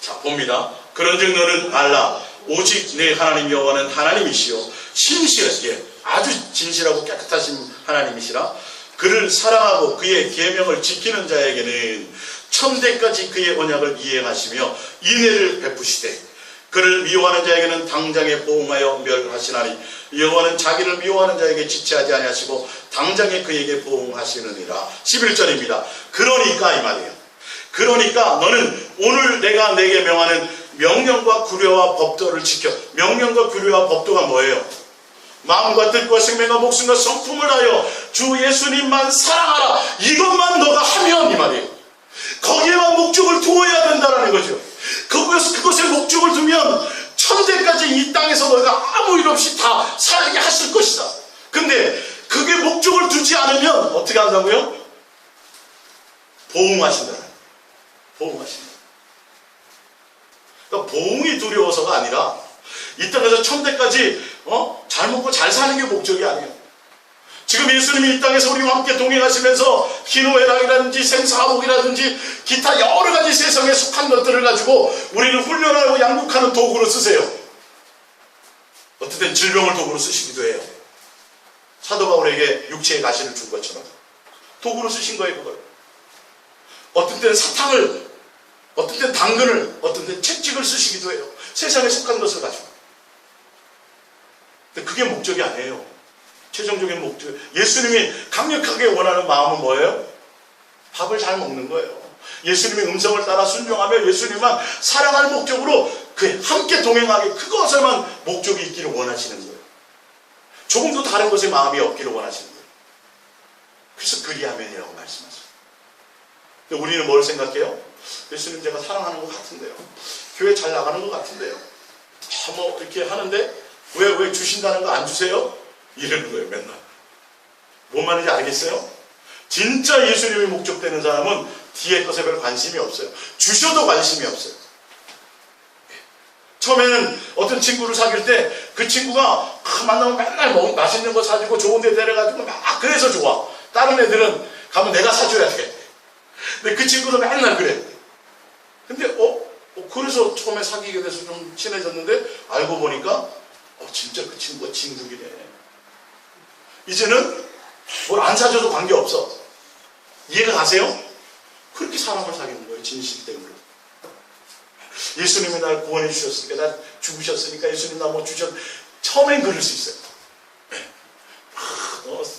자, 봅니다. 그런즉 너는 알라. 오직 내 하나님 여호와는 하나님이시요 신실하시게 아주 진실하고 깨끗하신 하나님이시라. 그를 사랑하고 그의 계명을 지키는 자에게는 천대까지 그의 언약을 이행하시며 인애를 베푸시되 그를 미워하는 자에게는 당장에 보응하여 멸하시나니 여호와는 자기를 미워하는 자에게 지체하지 아니하시고 당장에 그에게 보응하시느니라. 11절입니다. 그러니까 이 말이에요. 그러니까 너는 오늘 내가 내게 명하는 명령과 규례와 법도를 지켜. 명령과 규례와 법도가 뭐예요? 마음과 뜻과 생명과 목숨과 성품을 다하여 주 예수님만 사랑하라. 이것만 너가 하면 이 말이에요. 거기에만 목적을 두어야 된다는 거죠. 그것에 목적을 두면 천대까지 이 땅에서 너가 아무 일 없이 다 살게 하실 것이다. 근데 그게 목적을 두지 않으면 어떻게 한다고요? 보응하신다. 보응하신다. 그러니까 보응이 두려워서가 아니라 이 땅에서 천대까지 잘 먹고 잘 사는 게 목적이 아니에요. 지금 예수님이 이 땅에서 우리와 함께 동행하시면서 희노애락이라든지 생사화복이라든지 기타 여러 가지 세상에 속한 것들을 가지고 우리를 훈련하고 양육하는 도구로 쓰세요. 어떤 땐 질병을 도구로 쓰시기도 해요. 사도 바울에게 육체의 가시를 준 것처럼 도구로 쓰신 거예요, 그걸. 어떤 때는 사탕을, 어떤 때는 당근을, 어떤 때는 채찍을 쓰시기도 해요. 세상에 속한 것을 가지고. 근데 그게 목적이 아니에요. 최종적인 목적. 예수님이 강력하게 원하는 마음은 뭐예요? 밥을 잘 먹는 거예요. 예수님의 음성을 따라 순종하며 예수님만 사랑할 목적으로 그 함께 동행하게 그것에만 목적이 있기를 원하시는 거예요. 조금도 다른 것에 마음이 없기를 원하시는 거예요. 그래서 그리하면이라고 말씀하세요. 근데 우리는 뭘 생각해요? 예수님 제가 사랑하는 것 같은데요. 교회 잘 나가는 것 같은데요. 뭐 이렇게 하는데 왜 주신다는 거 안 주세요? 이러는 거예요, 맨날. 뭔 말인지 알겠어요? 진짜 예수님이 목적되는 사람은 뒤에 것에 별 관심이 없어요. 주셔도 관심이 없어요. 처음에는 어떤 친구를 사귈 때 그 친구가 만나면 맨날 맛있는 거 사주고 좋은 데 데려가지고 막 그래서 좋아. 다른 애들은 가면 내가 사줘야 돼. 근데 그 친구도 맨날 그래. 근데 그래서 처음에 사귀게 돼서 좀 친해졌는데 알고 보니까 진짜 그 친구가 진국이네. 이제는 뭘 안 사줘도 관계없어. 이해가 가세요? 그렇게 사람을 사귀는 거예요. 진실 때문에. 예수님이 날 구원해 주셨으니까, 날 죽으셨으니까, 예수님 나 뭐 처음엔 그럴 수 있어요.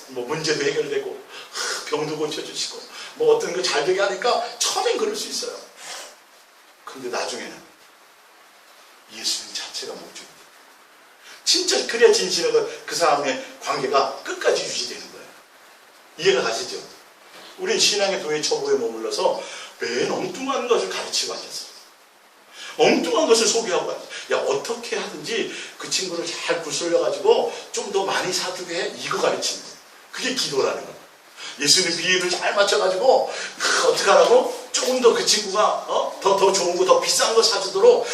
뭐 문제도 해결되고, 병도 고쳐주시고, 뭐 어떤 거 잘 되게 하니까 처음엔 그럴 수 있어요. 근데 나중에는 예수님 자체가 목적입니다. 진짜 그래야 진실하고 그 사람의 관계가 끝까지 유지되는 거예요. 이해가 가시죠? 우린 신앙의 도의 처보에 머물러서 맨 엉뚱한 것을 가르치고 앉았어요. 엉뚱한 것을 소개하고 앉았어요. 야, 어떻게 하든지 그 친구를 잘 구슬려가지고 좀 더 많이 사주게 해. 이거 가르치는 거예요. 그게 기도라는 거예요. 예수님 비유를 잘 맞춰가지고 어떻게 하라고? 조금 더 그 친구가 더 좋은 거, 더 비싼 거 사주도록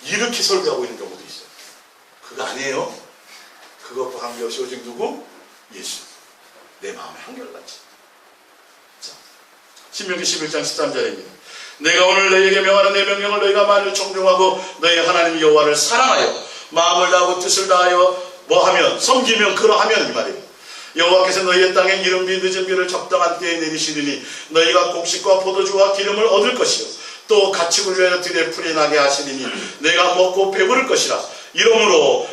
이렇게 설교하고 있는 경우도 있어요. 그거 아니에요. 그것과 관계없이 오직 누구? 예수. 내 마음에 한결같이. 자, 신명기 11장 13절입니다. 내가 오늘 너희에게 명하는 내 명령을 너희가 만일 청종하고 너희 하나님 여호와를 사랑하여 마음을 다하고 뜻을 다하여 뭐하면 섬기면 그러하면 이 말이에요. 여호와께서 너희의 땅에 이른비 늦은 비를 적당한 때에 내리시리니 너희가 곡식과 포도주와 기름을 얻을 것이요 또 가축을 위하여 들에 풀이 나게 하시리니 내가 먹고 배부를 것이라. 이러므로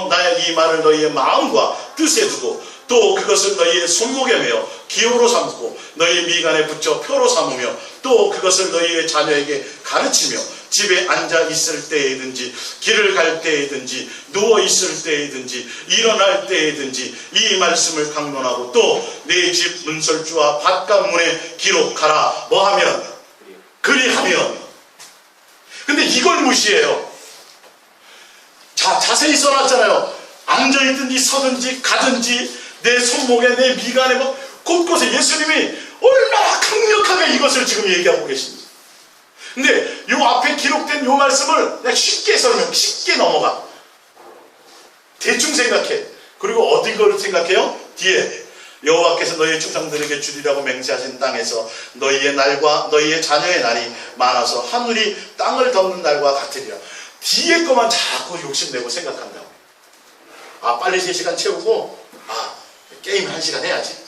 나의 이 말을 너희의 마음과 뜻에 두고 또 그것을 너희의 손목에 매어 기호로 삼고 너희 미간에 붙여 표로 삼으며 또 그것을 너희의 자녀에게 가르치며 집에 앉아 있을 때이든지 길을 갈 때이든지 누워 있을 때이든지 일어날 때이든지 이 말씀을 강론하고 또 내 집 문설주와 밭간문에 기록하라. 뭐하면? 그리하면. 근데 이걸 무시해요. 자세히 써놨잖아요. 앉아있든지 서든지 가든지 내 손목에 내 미간에 뭐 곳곳에 예수님이 얼마나 강력하게 이것을 지금 얘기하고 계십니다. 근데 요 앞에 기록된 요 말씀을 내가 쉽게 넘어가. 대충 생각해. 그리고 어디 걸 생각해요? 뒤에 여호와께서 너희의 조상들에게 주리라고 맹세하신 땅에서 너희의 날과 너희의 자녀의 날이 많아서 하늘이 땅을 덮는 날과 같으리라. 뒤에 것만 자꾸 욕심내고 생각한다고. 빨리 3시간 채우고 게임 1시간 해야지.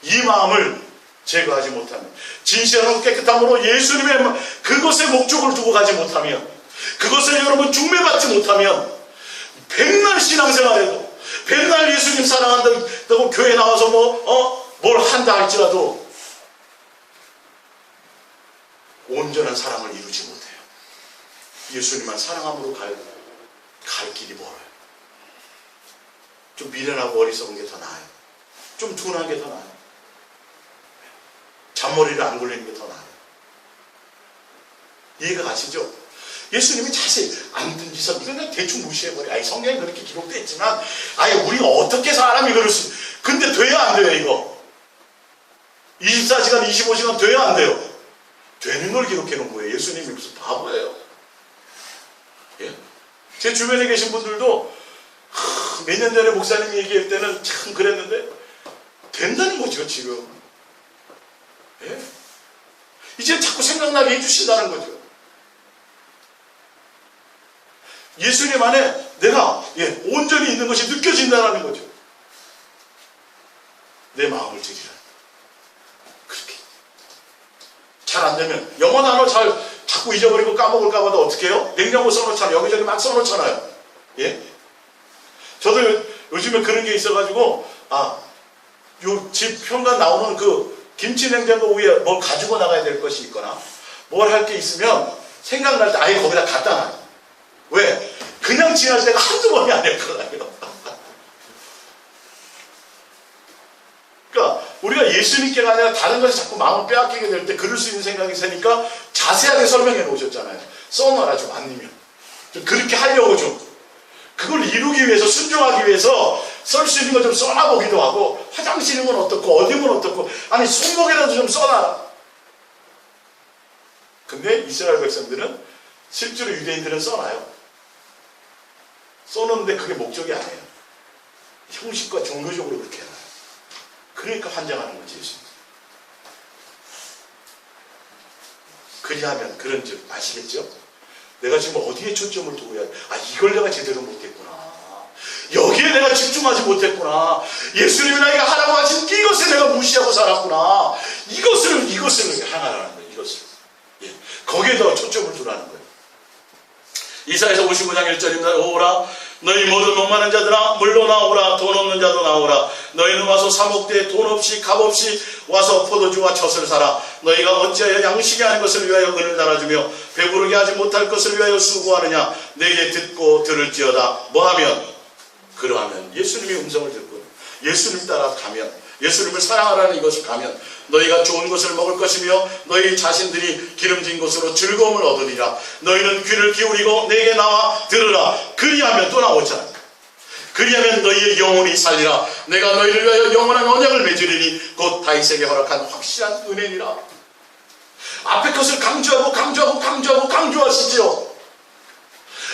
이 마음을 제거하지 못하면, 진실하고 깨끗함으로 예수님의 그것에 목적을 두고 가지 못하면, 그것에 여러분 중매받지 못하면 백날 신앙생활해도, 백날 예수님 사랑한다고 교회 나와서 뭘 한다 할지라도 온전한 사랑을 이루지 못해요. 예수님만 사랑함으로 갈 길이 멀어요. 좀 미련하고 어리석은 게 더 나아요. 좀 둔한 게 더 나아요. 잔머리를 안 굴리는 게 더 나아요. 이해가 가시죠? 예수님이 자세히 앉든지 서 그냥 대충 무시해버려. 성경에 그렇게 기록되어 있지만 우리가 어떻게 사람이 그럴 수 근데 돼야 안 돼요 이거. 24시간 25시간 돼야 안 돼요. 되는 걸 기록해 놓은 거예요. 예수님이 무슨 바보예요. 예? 제 주변에 계신 분들도 몇 년 전에 목사님이 얘기할 때는 참 그랬는데 된다는 거죠 지금. 예? 이제 자꾸 생각나게 해주신다는 거죠. 예수님 안에 내가 온전히 있는 것이 느껴진다는 거죠. 내 마음을 드리라. 그렇게 잘 안 되면 영어 단어 자꾸 잊어버리고 까먹을까 봐도 어떻게 해요? 냉장고 써놓잖아요. 여기저기 막 써놓잖아요. 예? 저도 요즘에 그런 게 있어가지고 요 집 현관 나오는 그 김치 냉장고 위에 뭘 가지고 나가야 될 것이 있거나 뭘 할 게 있으면 생각날 때 아예 거기다 갖다 놔요. 왜? 그냥 지날 때가 한두 번이 아니었거든요. 그러니까 우리가 예수님께가 아니라 다른 것에 자꾸 마음을 빼앗기게 될 때 그럴 수 있는 생각이 있으니까 자세하게 설명해 놓으셨잖아요. 써놔라 좀 아니면 좀 그렇게 하려고 좀 그걸 이루기 위해서 순종하기 위해서 쓸 수 있는 거 좀 써놔보기도 하고 화장실이면 어떻고 어디면 어떻고 아니 손목에라도 좀 써놔라. 근데 이스라엘 백성들은 실제로 유대인들은 써놔요. 써놓는데 그게 목적이 아니에요. 형식과 종교적으로 그렇게 해놔요. 그러니까 환장하는 거지 예수님. 그리하면 그런즉 아시겠죠? 내가 지금 어디에 초점을 두고 해야 돼? 이걸 내가 제대로 못했구나. 여기에 내가 집중하지 못했구나. 예수님이 나에게 하라고 하신 이것을 내가 무시하고 살았구나. 이것을 향하라는 거예요. 이것을. 거기에다가 초점을 두라는 거예요. 이사야서 55장 1절입니다. 오라 너희 모든 목마른 자들아 물로 나오라. 돈 없는 자도 나오라. 너희는 와서 사목대에 돈 없이 값 없이 와서 포도주와 젖을 사라. 너희가 어찌하여 양식이 아닌 것을 위하여 은을 달아주며 배부르게 하지 못할 것을 위하여 수고하느냐. 내게 듣고 들을지어다. 뭐하면? 그러하면 예수님의 음성을 듣고 예수님 따라 가면 예수님을 사랑하라는 이것을 가면 너희가 좋은 것을 먹을 것이며 너희 자신들이 기름진 것으로 즐거움을 얻으리라. 너희는 귀를 기울이고 내게 나와 들으라. 그리하면 또 나오잖아요. 그리하면 너희의 영혼이 살리라. 내가 너희를 위하여 영원한 언약을 맺으리니 곧 다윗에게 허락한 확실한 은혜니라. 앞에 것을 강조하시지요.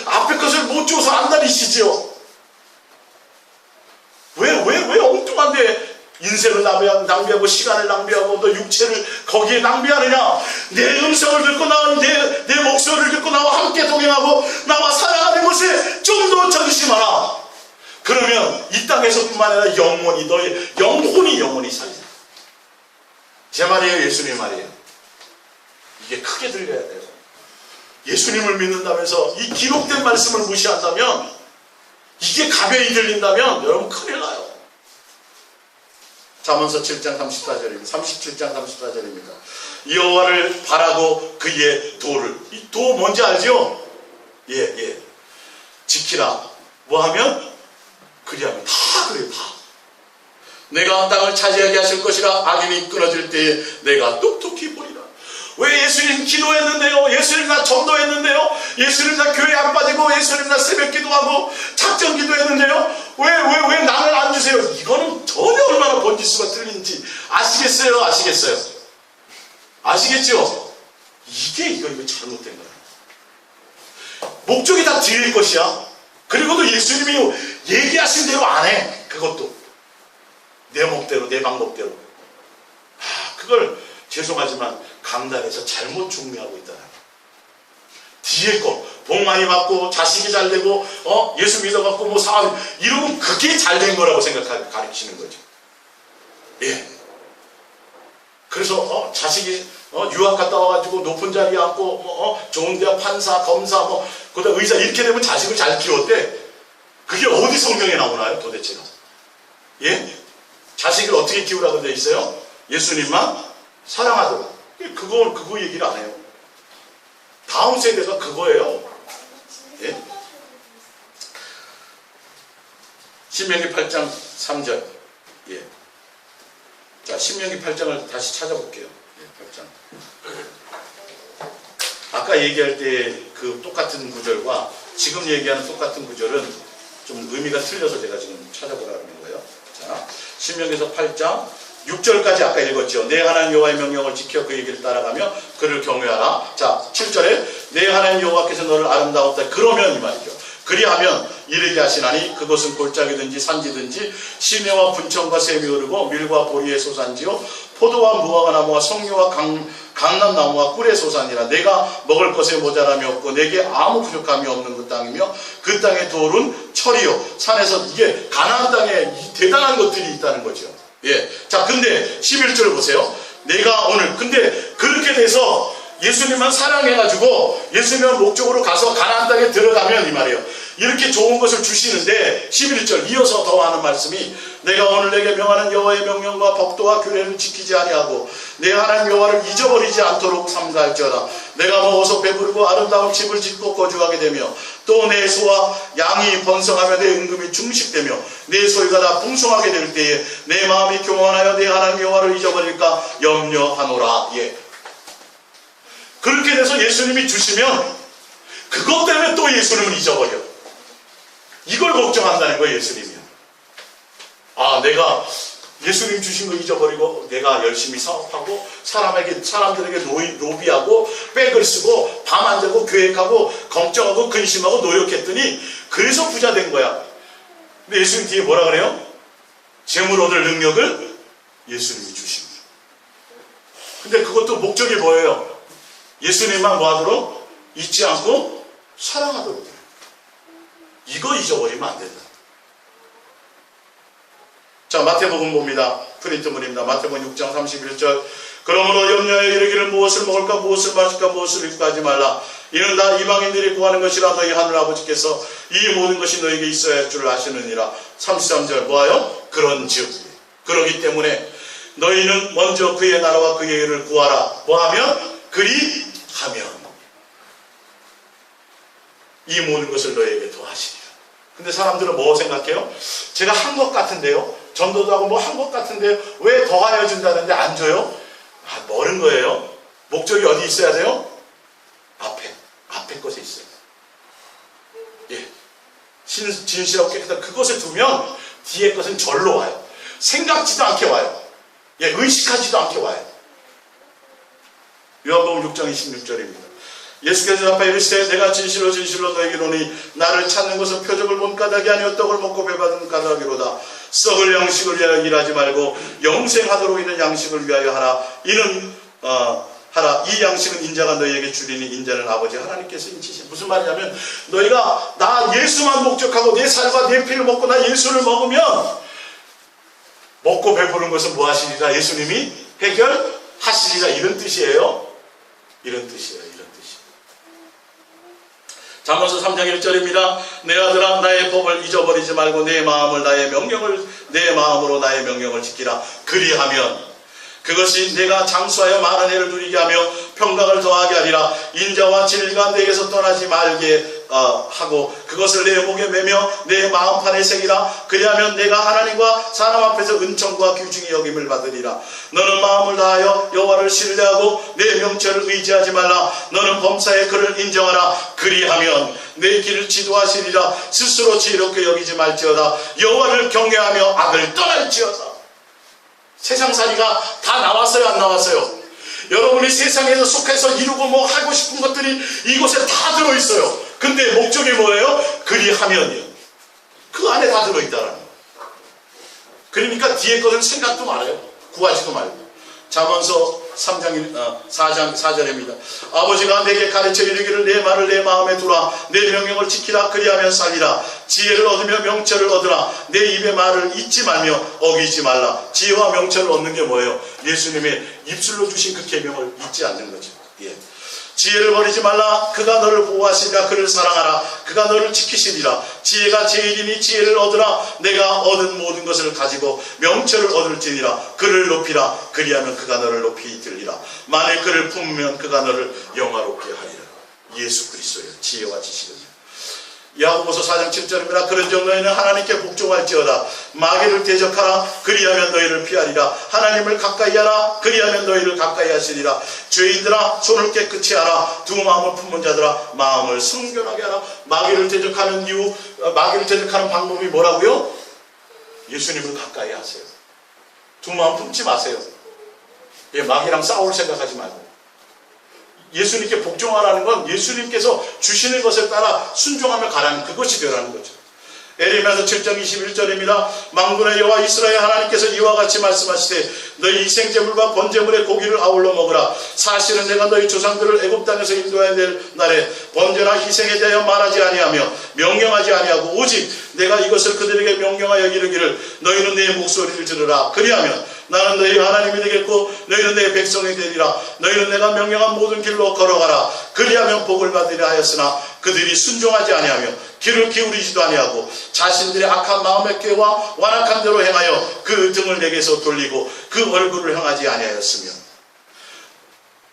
앞에 것을 못 줘서 안달이시지요. 왜 엉뚱한데 인생을 낭비하고 시간을 낭비하고 너 육체를 거기에 낭비하느냐. 내 음성을 듣고 내 목소리를 듣고 나와 함께 동행하고 나와 사랑하는 것에 좀 더 전심하라. 그러면 이 땅에서뿐만 아니라 너의 영혼이 살리라. 제 말이에요, 예수님 말이에요. 이게 크게 들려야 돼요. 예수님을 믿는다면서 이 기록된 말씀을 무시한다면, 이게 가벼이 들린다면 여러분 큰일 나요. 잠언서 7장 34절입니다. 37장 34절입니다. 여호와를 바라고 그의 도를, 이 도 뭔지 알죠? 지키라. 뭐하면? 그리하면 다 그래요. 다. 내가 땅을 차지하게 하실 것이라. 악인이 끊어질 때에 내가 똑똑히 보리라. 왜 예수님 기도했는데요? 예수님 나 전도했는데요? 예수님 나 교회 안 빠지고 예수님 나 새벽 기도하고 작정 기도했는데요? 왜 나를 안 주세요? 이거는 전혀 얼마나 번지수가 틀린지 아시겠어요? 아시겠죠? 이거 잘못된 거야. 목적이 다 드릴 것이야. 그리고도 예수님이 얘기하신 대로 안 해. 그것도 내 목대로 내 방법대로. 그걸 죄송하지만 강단에서 잘못 중미하고 있다는 거야. 뒤에 거 복 많이 받고 자식이 잘 되고 예수 믿어갖고 뭐 사업 이러면 그게 잘된 거라고 생각하고 가르치는 거죠. 그래서 자식이 유학 갔다 와가지고 높은 자리에 앉고 좋은 대학 판사 검사 그다음 의사 이렇게 되면 자식을 잘 키웠대. 그게 어디 성경에 나오나요 도대체가? 자식을 어떻게 키우라고 되어 있어요? 예수님만 사랑하도록. 그거 얘기를 안 해요. 다음 세대가 그거예요. 신명기 8장 3절. 자, 신명기 8장을 다시 찾아볼게요. 8장. 아까 얘기할 때 그 똑같은 구절과 지금 얘기하는 똑같은 구절은 좀 의미가 틀려서 제가 지금 찾아보라는 거예요. 자, 신명기서 8장 6절까지 아까 읽었죠. 내 하나님 여호와의 명령을 지켜 그 얘기를 따라가며 그를 경외하라. 자, 7절에 내 하나님 여호와께서 너를 아름다웠다. 그러면 이 말이죠. 그리하면 이르게 하시나니 그것은 골짜기든지 산지든지 시내와 분천과 샘이 흐르고 밀과 보리의 소산지요 포도와 무화과 나무와 석류와 강남나무와 꿀의 소산이라. 내가 먹을 것에 모자람이 없고 내게 아무 부족함이 없는 그 땅이며 그 땅의 돌은 철이요. 산에서 이게 가나안 땅에 대단한 것들이 있다는 거죠. 예. 자, 근데 11절 보세요. 내가 오늘, 근데 그렇게 돼서 예수님만 사랑해가지고 예수님만 목적으로 가서 가나안 땅에 들어가면 이 말이에요. 이렇게 좋은 것을 주시는데 11절 이어서 더 하는 말씀이 내가 오늘 내게 명하는 여호와의 명령과 법도와 규례를 지키지 아니하고 내 하나님 여호와를 잊어버리지 않도록 삼가할지어다. 내가 먹어서 배부르고 아름다운 집을 짓고 거주하게 되며 또 내 소와 양이 번성하며 내 은금이 충식되며 내 소유가 다 풍성하게 될 때에 내 마음이 교만하여 내 하나님 여호와를 잊어버릴까 염려하노라. 예. 그렇게 돼서 예수님이 주시면 그것 때문에 또 예수님을 잊어버려. 이걸 걱정한다는 거예요, 예수님이. 아, 내가 예수님 주신 거 잊어버리고 내가 열심히 사업하고 사람들에게 로비하고 백을 쓰고 밤 안 자고 계획하고 걱정하고 근심하고 노력했더니 그래서 부자 된 거야. 근데 예수님 뒤에 뭐라 그래요? 재물 얻을 능력을 예수님이 주신 거예요. 근데 그것도 목적이 뭐예요? 예수님만 뭐 하도록? 잊지 않고 사랑하도록. 이거 잊어버리면 안 된다. 자, 마태복음 봅니다. 프린트문입니다. 마태복음 6장 31절. 그러므로 염려하여 이르기를 무엇을 먹을까 무엇을 마실까 무엇을 입을까 하지 말라. 이는 다 이방인들이 구하는 것이라 너희 하늘 아버지께서 이 모든 것이 너에게 있어야 할 줄 아시느니라. 33절 뭐하여? 그런즉 그러기 때문에 너희는 먼저 그의 나라와 그의 의를 구하라. 뭐하면? 그리하면 이 모든 것을 너희에게 더하시리라. 근데 사람들은 뭐 생각해요? 제가 한 것 같은데요, 전도도 하고 뭐 한 것 같은데요, 왜 더하여 준다는데 안 줘요? 아, 모르는 거예요. 목적이 어디 있어야 돼요? 앞에 것에 있어요. 예, 진실하고 깨끗한 그것을 두면 뒤에 것은 절로 와요. 생각지도 않게 와요. 예, 의식하지도 않게 와요. 요한복음 6장 26절입니다. 예수께서 대답하여 이르시되 내가 진실로 진실로 너에게 이르노니 나를 찾는 것은 표적을 본 까닭이 아니요 떡을 먹고 배받은 까닭이로다. 썩을 양식을 위하여 일하지 말고 영생하도록 있는 양식을 위하여 하라. 이는 하라. 이 양식은 인자가 너희에게 주리니 인자는 아버지 하나님께서 인치신. 무슨 말이냐면 너희가 나 예수만 목적하고 내 살과 내 피를 먹고 나 예수를 먹으면 먹고 배부른 것은 뭐 하시리라? 예수님이 해결하시리라. 이런 뜻이에요. 이런 뜻이에요. 잠언서 3장 1절입니다. 내 아들아 나의 법을 잊어버리지 말고 내 마음으로 나의 명령을 지키라. 그리하면 그것이 내가 장수하여 많은 해를 누리게 하며 평강을 더하게 하리라. 인자와 진리가 내게서 떠나지 말게 하고 그것을 내 목에 매며 내 마음판에 새기라. 그리하면 내가 하나님과 사람 앞에서 은총과 귀중히 여김을 받으리라. 너는 마음을 다하여 여호와를 신뢰하고 내 명철을 의지하지 말라. 너는 범사에 그를 인정하라. 그리하면 내 길을 지도하시리라. 스스로 지혜롭게 여기지 말지어다. 여호와를 경외하며 악을 떠날지어다. 세상살이가 다 나왔어요, 안 나왔어요? 여러분이 세상에서 속해서 이루고 뭐 하고 싶은 것들이 이곳에 다 들어있어요. 근데 목적이 뭐예요? 그리하면이요. 그 안에 다 들어있다라는 거예요. 그러니까 뒤에 것은 생각도 말아요. 구하지도 말고. 잠언서 4장 4절입니다. 아버지가 내게 가르쳐 이르기를 내 말을 내 마음에 두라. 내 명령을 지키라. 그리하면 살리라. 지혜를 얻으며 명철을 얻으라. 내 입의 말을 잊지 말며 어기지 말라. 지혜와 명철을 얻는 게 뭐예요? 예수님의 입술로 주신 그 계명을 잊지 않는 거죠. 예. 지혜를 버리지 말라. 그가 너를 보호하시리라. 그를 사랑하라. 그가 너를 지키시리라. 지혜가 제일이니 지혜를 얻으라. 내가 얻은 모든 것을 가지고 명철을 얻을지니라. 그를 높이라. 그리하면 그가 너를 높이 들리라. 만일 그를 품으면 그가 너를 영화롭게 하리라. 예수 그리스도예요. 지혜와 지식은. 야고보서 4장 7절입니다. 그런즉 너희는 하나님께 복종할지어다. 마귀를 대적하라. 그리하면 너희를 피하리라. 하나님을 가까이 하라. 그리하면 너희를 가까이 하시리라. 죄인들아 손을 깨끗이 하라. 두 마음을 품은 자들아 마음을 성결하게 하라. 마귀를 대적하는 이유, 마귀를 대적하는 방법이 뭐라고요? 예수님을 가까이 하세요. 두 마음 품지 마세요. 예, 마귀랑 싸울 생각하지 말고. 예수님께 복종하라는 건 예수님께서 주시는 것에 따라 순종하며 가라는 그것이 되라는 거죠. 에레미야서 7장 21절입니다. 만군의 여호와 이스라엘 하나님께서 이와 같이 말씀하시되 너희 희생제물과 번제물의 고기를 아울러 먹으라. 사실은 내가 너희 조상들을 애굽 땅에서 인도해야 될 날에 번제나 희생에 대하여 말하지 아니하며 명령하지 아니하고 오직 내가 이것을 그들에게 명령하여 이르기를 너희는 내 목소리를 들으라. 그리하면 나는 너희 하나님이 되겠고 너희는 내 백성이 되리라. 너희는 내가 명령한 모든 길로 걸어가라. 그리하면 복을 받으리라 하였으나 그들이 순종하지 아니하며 귀를 기울이지도 아니하고 자신들의 악한 마음의 꾀와 완악한 대로 행하여 그 등을 내게서 돌리고 그 얼굴을 향하지 아니하였으며.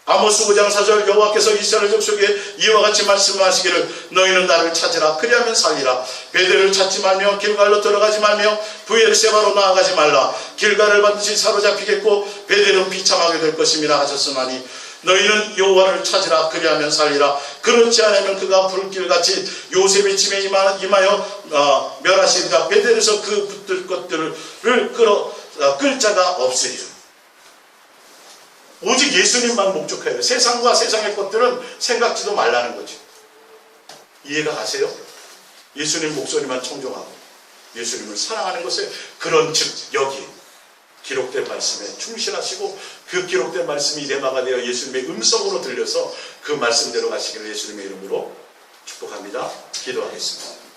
아모스 5장 4절 여호와께서 이스라엘 족속에 이와 같이 말씀하시기를 너희는 나를 찾으라. 그리하면 살리라. 베델을 찾지 말며 길갈로 들어가지 말며 브엘세바로 나아가지 말라. 길갈을 반드시 사로잡히겠고 베델은 비참하게 될 것임이라 하셨으나니 너희는 여호와를 찾으라. 그리하면 살리라. 그렇지 않으면 그가 불길같이 요셉의 침에 임하여 멸하시리라. 베델에서 그 붙들 것들을 끌 자가 없으리라. 오직 예수님만 목적해요. 세상과 세상의 것들은 생각지도 말라는 거죠. 이해가 가세요? 예수님 목소리만 청종하고 예수님을 사랑하는 것에 그런 즉 여기 기록된 말씀에 충실하시고 그 기록된 말씀이 내마가 되어 예수님의 음성으로 들려서 그 말씀대로 가시기를 예수님의 이름으로 축복합니다. 기도하겠습니다.